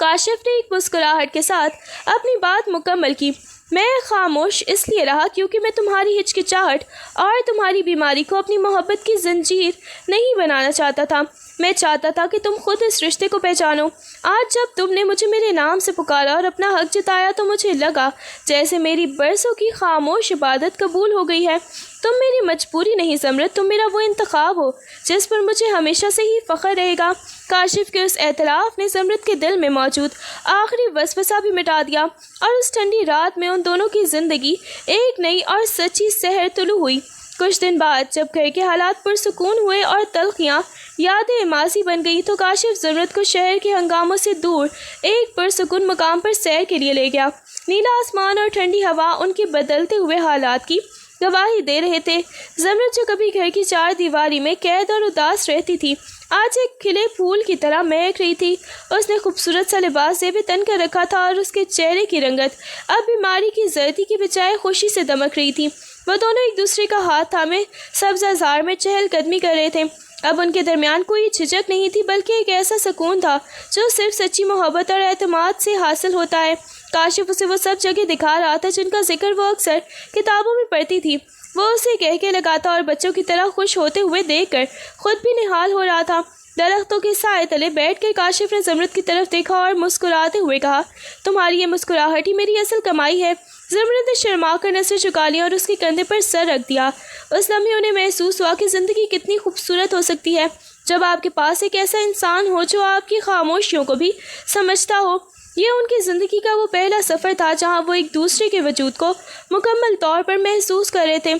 کاشف نے ایک مسکراہٹ کے ساتھ اپنی بات مکمل کی۔ میں خاموش اس لیے رہا کیونکہ میں تمہاری ہچکچاہٹ اور تمہاری بیماری کو اپنی محبت کی زنجیر نہیں بنانا چاہتا تھا۔ میں چاہتا تھا کہ تم خود اس رشتے کو پہچانو۔ آج جب تم نے مجھے میرے نام سے پکارا اور اپنا حق جتایا تو مجھے لگا جیسے میری برسوں کی خاموش عبادت قبول ہو گئی ہے۔ تم میری مجبوری نہیں زمرد، تم میرا وہ انتخاب ہو جس پر مجھے ہمیشہ سے ہی فخر رہے گا۔ کاشف کے اس اعتراف نے زمرد کے دل میں موجود آخری وسوسہ بھی مٹا دیا، اور اس ٹھنڈی رات میں ان دونوں کی زندگی ایک نئی اور سچی سحر طلوع ہوئی۔ کچھ دن بعد جب گھر کے حالات پرسکون ہوئے اور تلخیاں یادیں ماضی بن گئی تو کاشف زمرد کو شہر کے ہنگاموں سے دور ایک پرسکون مقام پر سیر کے لیے لے گیا۔ نیلا آسمان اور ٹھنڈی ہوا ان کے بدلتے ہوئے حالات کی گواہی دے رہے تھے۔ زمرد جو کبھی گھر کی چار دیواری میں قید اور اداس رہتی تھی، آج ایک کھلے پھول کی طرح مہک رہی تھی۔ اس نے خوبصورت سا لباس زیب تن کر رکھا تھا اور اس کے چہرے کی رنگت اب بیماری کی زردی کی بجائے خوشی سے دمک رہی تھی۔ وہ دونوں ایک دوسرے کا ہاتھ تھامے سبزہ زار میں چہل قدمی کر رہے تھے۔ اب ان کے درمیان کوئی جھجک نہیں تھی، بلکہ ایک ایسا سکون تھا جو صرف سچی محبت اور اعتماد سے حاصل ہوتا ہے۔ کاشف اسے وہ سب جگہ دکھا رہا تھا جن کا ذکر وہ اکثر کتابوں میں پڑھتی تھی۔ وہ اسے کہہ کے لگاتا اور بچوں کی طرح خوش ہوتے ہوئے دیکھ کر خود بھی نہال ہو رہا تھا۔ درختوں کے سائے تلے بیٹھ کر کاشف نے زمرد کی طرف دیکھا اور مسکراتے ہوئے کہا، تمہاری یہ مسکراہٹ ہی میری اصل کمائی ہے۔ زمرد نے شرما کر نظر جھکا لی اور اس کے کندھے پر سر رکھ دیا۔ اس لمحے انہیں محسوس ہوا کہ زندگی کتنی خوبصورت ہو سکتی ہے جب آپ کے پاس ایک ایسا انسان ہو جو آپ کی خاموشیوں کو بھی سمجھتا ہو۔ یہ ان کی زندگی کا وہ پہلا سفر تھا جہاں وہ ایک دوسرے کے وجود کو مکمل طور پر محسوس کر رہے تھے،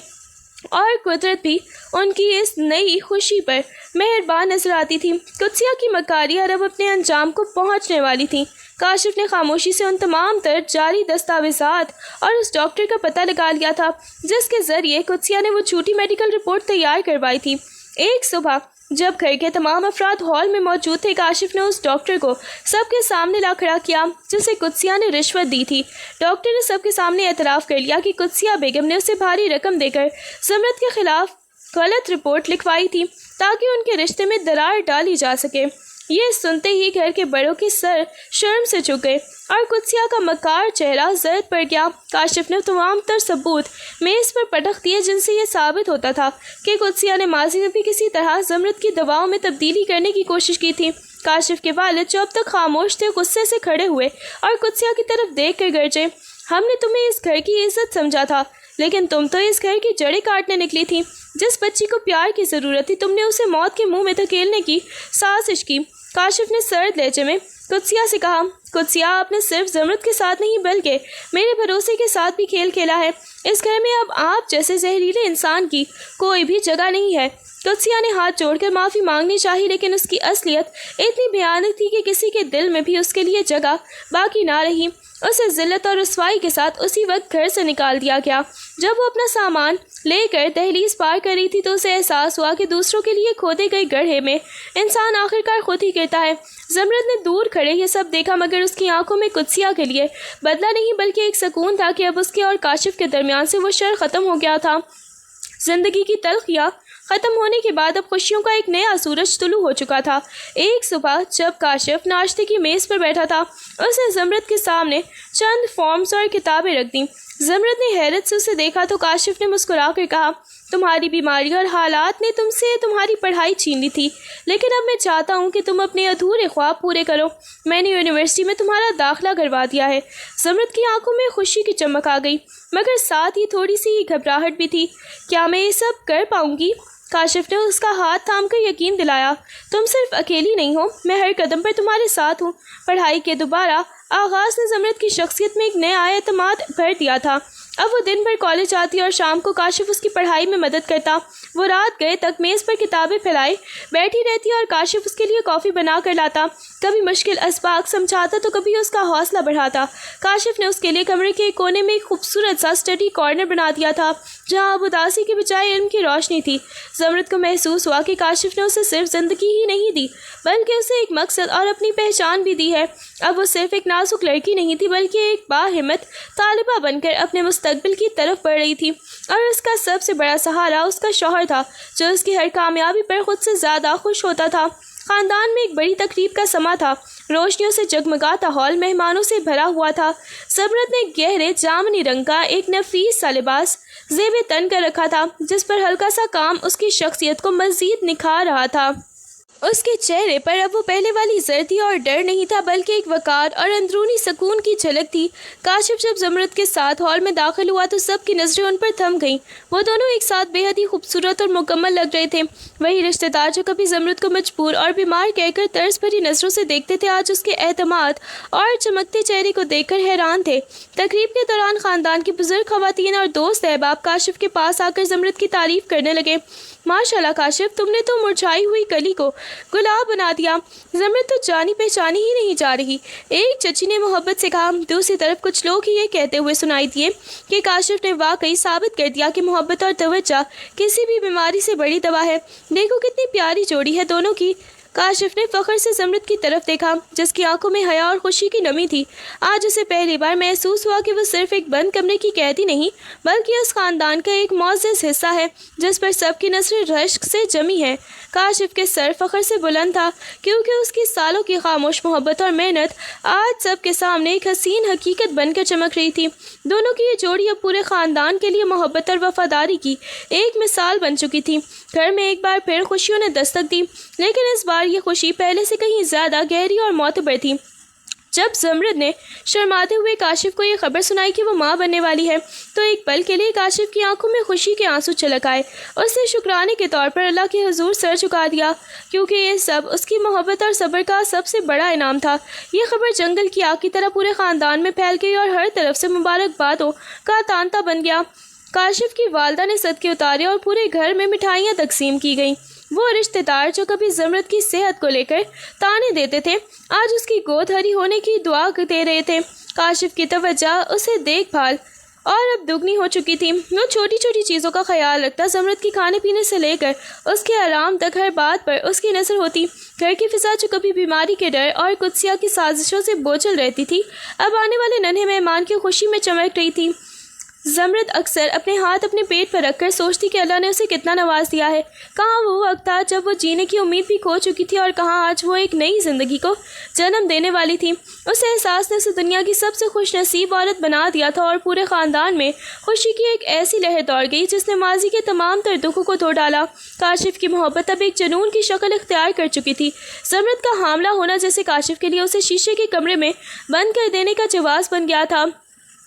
اور قدرت بھی ان کی اس نئی خوشی پر مہربان نظر آتی تھی۔ قدسیہ کی مکاری اب اپنے انجام کو پہنچنے والی تھی۔ کاشف نے خاموشی سے ان تمام تر جاری دستاویزات اور اس ڈاکٹر کا پتہ لگا لیا تھا جس کے ذریعے قدسیہ نے وہ جھوٹی میڈیکل رپورٹ تیار کروائی تھی۔ ایک صبح جب گھر کے تمام افراد ہال میں موجود تھے، کاشف نے اس ڈاکٹر کو سب کے سامنے لا کھڑا کیا جسے قدسیہ نے رشوت دی تھی۔ ڈاکٹر نے سب کے سامنے اعتراف کر لیا کہ قدسیہ بیگم نے اسے بھاری رقم دے کر زمرد کے خلاف غلط رپورٹ لکھوائی تھی تاکہ ان کے رشتے میں درار ڈالی جا سکے۔ یہ سنتے ہی گھر کے بڑوں کے سر شرم سے جھک گئے اور قدسیہ کا مکار چہرہ زرد پڑ گیا۔ کاشف نے تمام تر ثبوت میز پر پٹخ دیے جن سے یہ ثابت ہوتا تھا کہ قدسیہ نے ماضی میں بھی کسی طرح زمرد کی دواؤں میں تبدیلی کرنے کی کوشش کی تھی۔ کاشف کے والد جو اب تک خاموش تھے غصے سے کھڑے ہوئے اور قدسیہ کی طرف دیکھ کر گرجے، ہم نے تمہیں اس گھر کی عزت سمجھا تھا، لیکن تم تو اس گھر کی جڑیں کاٹنے نکلی تھی۔ جس بچی کو پیار کی ضرورت تھی تم نے اسے موت کے منہ میں دھکیلنے کی سازش کی۔ کاشف نے سرد لہجے میں قدسیہ سے کہا، قدسیہ آپ نے صرف زمرد کے ساتھ نہیں بلکہ میرے بھروسے کے ساتھ بھی کھیل کھیلا ہے۔ اس گھر میں اب آپ جیسے زہریلے انسان کی کوئی بھی جگہ نہیں ہے۔ قدسیہ نے ہاتھ جوڑ کر معافی مانگنی چاہی، لیکن اس کی اصلیت اتنی بھیانک تھی کہ کسی کے دل میں بھی اس کے لیے جگہ باقی نہ رہی۔ اسے ذلت اور رسوائی کے ساتھ اسی وقت گھر سے نکال دیا گیا۔ جب وہ اپنا سامان لے کر دہلیز پار کر رہی تھی تو اسے احساس ہوا کہ دوسروں کے لیے کھودے گئے گڑھے میں انسان آخرکار خود ہی گرتا ہے۔ زمرد نے دور کھڑے یہ سب دیکھا، مگر اس کی آنکھوں میں قدسیہ کے لیے بدلہ نہیں بلکہ ایک سکون تھا کہ اب اس کے اور کاشف کے درمیان سے وہ شر ختم ہو گیا تھا۔ زندگی کی تلخیاں ختم ہونے کے بعد اب خوشیوں کا ایک نیا سورج طلوع ہو چکا تھا۔ ایک صبح جب کاشف ناشتے کی میز پر بیٹھا تھا، اس نے زمرد کے سامنے چند فارمز اور کتابیں رکھ دیں۔ زمرد نے حیرت سے اسے دیکھا تو کاشف نے مسکرا کر کہا، تمہاری بیماری اور حالات نے تم سے تمہاری پڑھائی چھین لی تھی، لیکن اب میں چاہتا ہوں کہ تم اپنے ادھورے خواب پورے کرو۔ میں نے یونیورسٹی میں تمہارا داخلہ کروا دیا ہے۔ زمرد کی آنکھوں میں خوشی کی چمک آ گئی، مگر ساتھ ہی تھوڑی سی گھبراہٹ بھی تھی۔ کیا میں یہ سب کر پاؤں گی؟ کاشف نے اس کا ہاتھ تھام کر یقین دلایا، تم صرف اکیلی نہیں ہو، میں ہر قدم پر تمہارے ساتھ ہوں۔ پڑھائی کے دوبارہ آغاز نے زمرد کی شخصیت میں ایک نیا اعتماد بھر دیا تھا۔ اب وہ دن بھر کالج آتی اور شام کو کاشف اس کی پڑھائی میں مدد کرتا۔ وہ رات گئے تک میز پر کتابیں پھیلائے بیٹھی رہتی اور کاشف اس کے لیے کافی بنا کر لاتا۔ کبھی مشکل اسباق سمجھاتا تو کبھی اس کا حوصلہ بڑھاتا۔ کاشف نے اس کے لیے کمرے کے ایک کونے میں ایک خوبصورت سا اسٹڈی کارنر بنا دیا تھا جہاں اب اداسی کے بجائے علم کی روشنی تھی۔ زمرد کو محسوس ہوا کہ کاشف نے اسے صرف زندگی ہی نہیں دی بلکہ اسے ایک مقصد اور اپنی پہچان بھی دی ہے۔ اب وہ صرف ایک نازک لڑکی نہیں تھی بلکہ ایک باہمت طالبہ بن کر اپنے مستقبل کی طرف بڑھ رہی تھی، اور اس کا سب سے بڑا سہارا اس کا شوہر تھا جو اس کی ہر کامیابی پر خود سے زیادہ خوش ہوتا تھا۔ خاندان میں ایک بڑی تقریب کا سماں تھا۔ روشنیوں سے جگمگاتا ہال مہمانوں سے بھرا ہوا تھا۔ زمرد نے گہرے جامنی رنگ کا ایک نفیس سا لباس زیب تن کر رکھا تھا جس پر ہلکا سا کام اس کی شخصیت کو مزید نکھار رہا تھا۔ اس کے چہرے پر اب وہ پہلے والی زردی اور ڈر نہیں تھا بلکہ ایک وقار اور اندرونی سکون کی جھلک تھی۔ کاشف جب زمرد کے ساتھ ہال میں داخل ہوا تو سب کی نظریں ان پر تھم گئیں۔ وہ دونوں ایک ساتھ بے حد ہی خوبصورت اور مکمل لگ رہے تھے۔ وہی رشتہ دار جو کبھی زمرد کو مجبور اور بیمار کہہ کر طرز بھری نظروں سے دیکھتے تھے آج اس کے اعتماد اور چمکتے چہرے کو دیکھ کر حیران تھے۔ تقریب کے دوران خاندان کی بزرگ خواتین اور دوست احباب کاشف کے پاس آ کر زمرد کی تعریف کرنے لگے۔ ماشاءاللہ کاشف، تم نے تو مرجھائی ہوئی کلی کو گلاب بنا دیا۔ زمرد تو جانی پہچانی ہی نہیں جا رہی، ایک چچی نے محبت سے کہا۔ دوسری طرف کچھ لوگ ہی یہ کہتے ہوئے سنائی دیے کہ کاشف نے واقعی ثابت کر دیا کہ محبت اور توجہ کسی بھی بیماری سے بڑی دوا ہے۔ دیکھو کتنی پیاری جوڑی ہے دونوں کی۔ کاشف نے فخر سے زمرد کی طرف دیکھا جس کی آنکھوں میں حیا اور خوشی کی نمی تھی۔ آج اسے پہلی بار محسوس ہوا کہ وہ صرف ایک بند کمرے کی قیدی نہیں بلکہ اس خاندان کا ایک معزز حصہ ہے جس پر سب کی نظریں رشک سے جمی ہیں۔ کاشف کے سر فخر سے بلند تھا کیونکہ اس کی سالوں کی خاموش محبت اور محنت آج سب کے سامنے ایک حسین حقیقت بن کر چمک رہی تھی۔ دونوں کی یہ جوڑی اب پورے خاندان کے لیے محبت اور وفاداری کی ایک مثال بن چکی تھی۔ گھر میں ایک بار پھر خوشیوں نے دستک دی، لیکن اس بار یہ خوشی پہلے سے کہیں زیادہ گہری اور معتبر تھی۔ جب زمرد نے شرماتے ہوئے کاشف کو یہ خبر سنائی کہ وہ ماں بننے والی ہے تو ایک پل کے لیے کاشف کی آنکھوں میں خوشی کے آنسو چھلک آئے۔ اس نے شکرانے کے طور پر اللہ کے حضور سر جھکا دیا کیونکہ یہ سب اس کی محبت اور صبر کا سب سے بڑا انعام تھا۔ یہ خبر جنگل کی آگ کی طرح پورے خاندان میں پھیل گئی اور ہر طرف سے مبارکبادوں کا تانتا بن گیا۔ کاشف کی والدہ نے صدقے اتارے اور پورے گھر میں مٹھائیاں تقسیم کی گئیں۔ وہ رشتہ دار جو کبھی زمرد کی صحت کو لے کر تانے دیتے تھے آج اس کی گود ہری ہونے کی دعا دے رہے تھے۔ کاشف کی توجہ اسے دیکھ بھال اور اب دگنی ہو چکی تھی۔ وہ چھوٹی چھوٹی چیزوں کا خیال رکھتا، زمرد کی کھانے پینے سے لے کر اس کے آرام تک ہر بات پر اس کی نظر ہوتی۔ گھر کی فضا جو کبھی بیماری کے ڈر اور قدسیہ کی سازشوں سے بوجھل رہتی تھی اب آنے والے ننھے مہمان کی خوشی میں چمک رہی تھی۔ زمرد اکثر اپنے ہاتھ اپنے پیٹ پر رکھ کر سوچتی کہ اللہ نے اسے کتنا نواز دیا ہے۔ کہاں وہ وقت تھا جب وہ جینے کی امید بھی کھو چکی تھی، اور کہاں آج وہ ایک نئی زندگی کو جنم دینے والی تھی۔ اس احساس نے اسے دنیا کی سب سے خوش نصیب عورت بنا دیا تھا، اور پورے خاندان میں خوشی کی ایک ایسی لہر دوڑ گئی جس نے ماضی کے تمام تر دکھوں کو دھو ڈالا۔ کاشف کی محبت اب ایک جنون کی شکل اختیار کر چکی تھی۔ زمرد کا حاملہ ہونا جیسے کاشف کے لیے اسے شیشے کے کمرے میں بند کر دینے کا جواز بن گیا تھا۔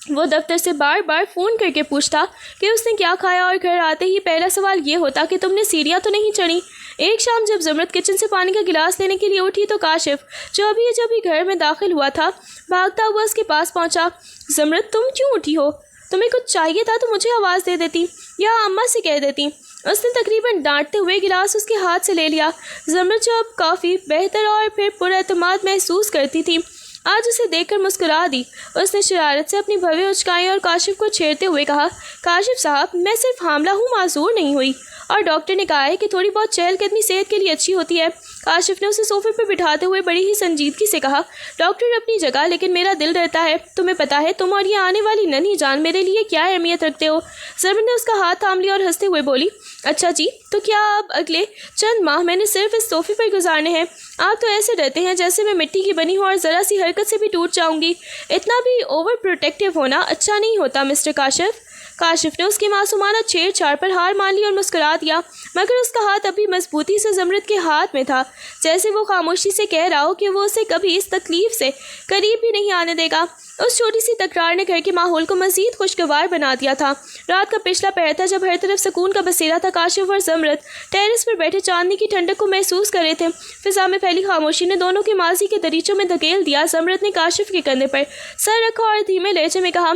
وہ دفتر سے بار بار فون کر کے پوچھتا کہ اس نے کیا کھایا، اور گھر آتے ہی پہلا سوال یہ ہوتا کہ تم نے سیڑھیاں تو نہیں چڑھی۔ ایک شام جب زمرد کچن سے پانی کا گلاس لینے کے لیے اٹھی تو کاشف، جو ابھی گھر میں داخل ہوا تھا، بھاگتا ہوا اس کے پاس پہنچا۔ زمرد، تم کیوں اٹھی ہو؟ تمہیں کچھ چاہیے تھا تو مجھے آواز دے دیتی، یا اماں سے کہہ دیتی۔ اس نے تقریباً ڈانٹتے ہوئے گلاس اس کے ہاتھ سے لے لیا۔ زمرد جو اب کافی بہتر اور پھر پر اعتماد محسوس کرتی تھی، آج اسے دیکھ کر مسکرا دی۔ اس نے شرارت سے اپنی بھویں اچکائی اور کاشف کو چھیڑتے ہوئے کہا، کاشف صاحب، میں صرف حاملہ ہوں، معذور نہیں ہوئی، اور ڈاکٹر نے کہا ہے کہ تھوڑی بہت چہل قدمی صحت کے لیے اچھی ہوتی ہے۔ کاشف نے اسے صوفے پر بٹھاتے ہوئے بڑی ہی سنجیدگی سے کہا، ڈاکٹر اپنی جگہ، لیکن میرا دل ڈرتا ہے۔ تمہیں پتہ ہے تم اور یہ آنے والی ننھی جان میرے لیے کیا اہمیت رکھتے ہو؟ زمرد نے اس کا ہاتھ تھام لیا اور ہنستے ہوئے بولی، اچھا جی، تو کیا اب اگلے چند ماہ میں نے صرف اس صوفے پر گزارنے ہیں؟ آپ تو ایسے ڈرتے ہیں جیسے میں مٹی کی بنی ہوں اور ذرا سی حرکت سے بھی ٹوٹ جاؤں گی۔ اتنا بھی اوور پروٹیکٹیو ہونا اچھا نہیں ہوتا مسٹر کاشف۔ کاشف نے اس کی معصومانہ چھیڑ چھاڑ پر ہار مان لی اور مسکرا دیا، مگر اس کا ہاتھ ابھی مضبوطی سے زمرد کے ہاتھ میں تھا، جیسے وہ خاموشی سے کہہ رہا ہو کہ وہ اسے کبھی اس تکلیف سے قریب بھی نہیں آنے دے گا۔ اس چھوٹی سی تکرار نے گھر کے ماحول کو مزید خوشگوار بنا دیا تھا۔ رات کا پچھلا پہر تھا جب ہر طرف سکون کا بسیرا تھا۔ کاشف اور زمرد ٹیرس پر بیٹھے چاندنی کی ٹھنڈک کو محسوس کر رہے تھے۔ فضا میں پھیلی خاموشی نے دونوں کے ماضی کے دریچوں میں دھکیل دیا۔ زمرد نے کاشف کے کندھے پر سر رکھا اور دھیمے لہجے میں کہا،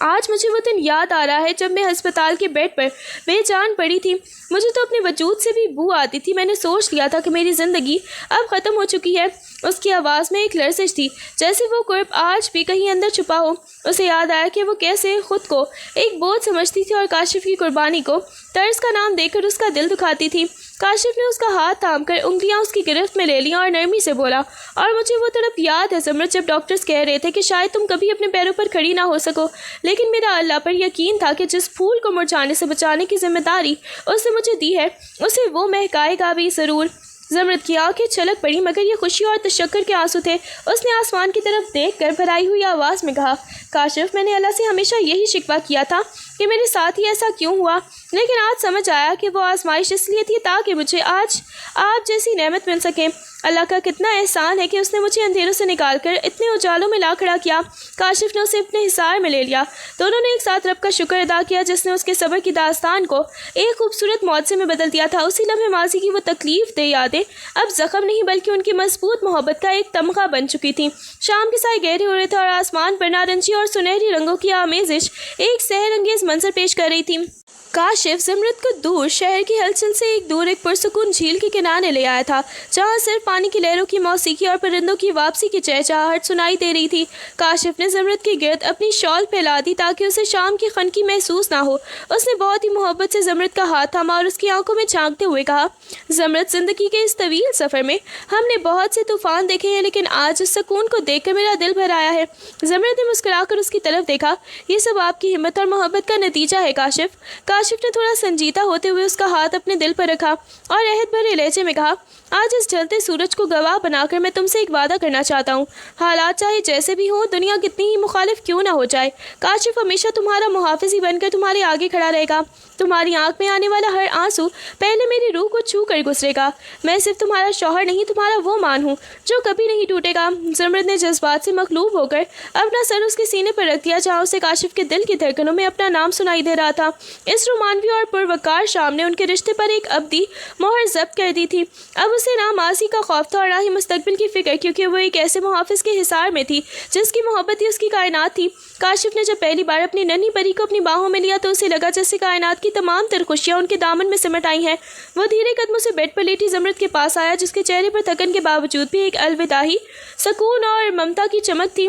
آج مجھے وہ دن یاد آ رہا ہے جب میں ہسپتال کے بیڈ پر بے جان پڑی تھی۔ مجھے تو اپنے وجود سے بھی بو آتی تھی۔ میں نے سوچ لیا تھا کہ میری زندگی اب ختم ہو چکی ہے۔ اس کی آواز میں ایک لرزش تھی، جیسے وہ قرب آج بھی کہیں اندر چھپا ہو۔ اسے یاد آیا کہ وہ کیسے خود کو ایک بوجھ سمجھتی تھی اور کاشف کی قربانی کو طرز کا نام دے کر اس کا دل دکھاتی تھی۔ کاشف نے اس کا ہاتھ تھام کر انگلیاں اس کی گرفت میں لے لیں اور نرمی سے بولا، اور مجھے وہ تڑپ یاد ہے زمرد جب ڈاکٹرز کہہ رہے تھے کہ شاید تم کبھی اپنے پیروں پر کھڑی نہ ہو سکو، لیکن میرا اللہ پر یقین تھا کہ جس پھول کو مرجھانے سے بچانے کی ذمہ داری اس نے مجھے دی ہے، اسے وہ مہکائے گا بھی ضرور۔ زمرد کی آنکھیں چھلک پڑی، مگر یہ خوشی اور تشکر کے آنسو تھے۔ اس نے آسمان کی طرف دیکھ کر بھرائی ہوئی آواز میں کہا، کاشف، میں نے اللہ سے ہمیشہ یہی شکوہ کیا تھا کہ میرے ساتھ ہی ایسا کیوں ہوا، لیکن آج سمجھ آیا کہ وہ آزمائش اس لیے تھی تاکہ مجھے آج آپ جیسی نعمت مل سکے۔ اللہ کا کتنا احسان ہے کہ اس نے مجھے اندھیروں سے نکال کر اتنے اجالوں میں لا کھڑا کیا۔ کاشف نے اسے اپنے حصار میں لے لیا۔ دونوں نے ایک ساتھ رب کا شکر ادا کیا جس نے اس کے صبر کی داستان کو ایک خوبصورت معجزے میں بدل دیا تھا۔ اسی لمحے ماضی کی وہ تکلیف دہ یادیں اب زخم نہیں بلکہ ان کی مضبوط محبت کا ایک تمغہ بن چکی تھیں۔ شام کے سائے گہرے ہو رہے تھے اور آسمان پر نارنجی اور سنہری رنگوں کی آمیزش ایک سحر انگیز منظر پیش کر رہی تھی۔ کاشف زمرد کو دور شہر کی ہلچل سے ایک پرسکون جھیل کے کنارے لے آیا تھا، جہاں صرف پانی کی لہروں کی موسیقی اور پرندوں کی واپسی کی چہچہاہٹ سنائی دے رہی تھی۔ کاشف نے زمرد کے گرد اپنی شال پھیلا دی تاکہ اسے شام کی خنکی محسوس نہ ہو۔ اس نے بہت ہی محبت سے زمرد کا ہاتھ تھاما اور اس کی آنکھوں میں جھانکتے ہوئے کہا، زمرد، زندگی کے اس طویل سفر میں ہم نے بہت سے طوفان دیکھے ہیں، لیکن آج اس سکون کو دیکھ کر میرا دل بھر آیا ہے۔ زمرد نے مسکرا کر اس کی طرف دیکھا، یہ سب آپ کی ہمت اور محبت کا نتیجہ ہے کاشف۔ کاشف نے تھوڑا سنجیدہ ہوتے ہوئے اس کا ہاتھ اپنے دل پر رکھا اور عہد بھرے لہجے میں کہا، آج اس ڈھلتے سورج کو گواہ بنا کر میں تم سے ایک وعدہ کرنا چاہتا ہوں، حالات چاہے جیسے بھی ہوں، دنیا کتنی ہی مخالف کیوں نہ ہو جائے، کاشف ہمیشہ تمہارا محافظ ہی بن کر تمہارے آگے کھڑا رہے گا۔ تمہاری آنکھ میں آنے والا ہر آنسو پہلے میری روح کو چھو کر گزرے گا۔ میں صرف تمہارا شوہر نہیں، تمہارا وہ مان ہوں جو کبھی نہیں ٹوٹے گا۔ زمرد نے جذبات سے مغلوب ہو کر اپنا سر اس کے سینے پر رکھ دیا، جہاں اسے کاشف کے دل کی دھڑکنوں میں اپنا نام سنائی دے رہا تھا۔ اس رومانوی اور پروکار شام نے ان کے رشتے پر ایک ابدی مہر ضبط کر دی تھی۔ اب اسے نہ ماضی کا خوف تھا اور نہ ہی مستقبل کی فکر، کیونکہ وہ ایک ایسے محافظ کے حصار میں تھی جس کی محبت ہی اس کی کائنات تھی۔ کاشف نے جب پہلی بار اپنی ننھی پری کو اپنی باہوں میں لیا تو اسے لگا جیسے کائنات کی تمام تر خوشیاں ان کے دامن میں سمٹ آئی ہیں۔ وہ دھیرے قدموں سے بیڈ پر لیٹی زمرد کے پاس آیا، جس کے چہرے پر تھکن کے باوجود بھی ایک الوداعی سکون اور ممتا کی چمک تھی۔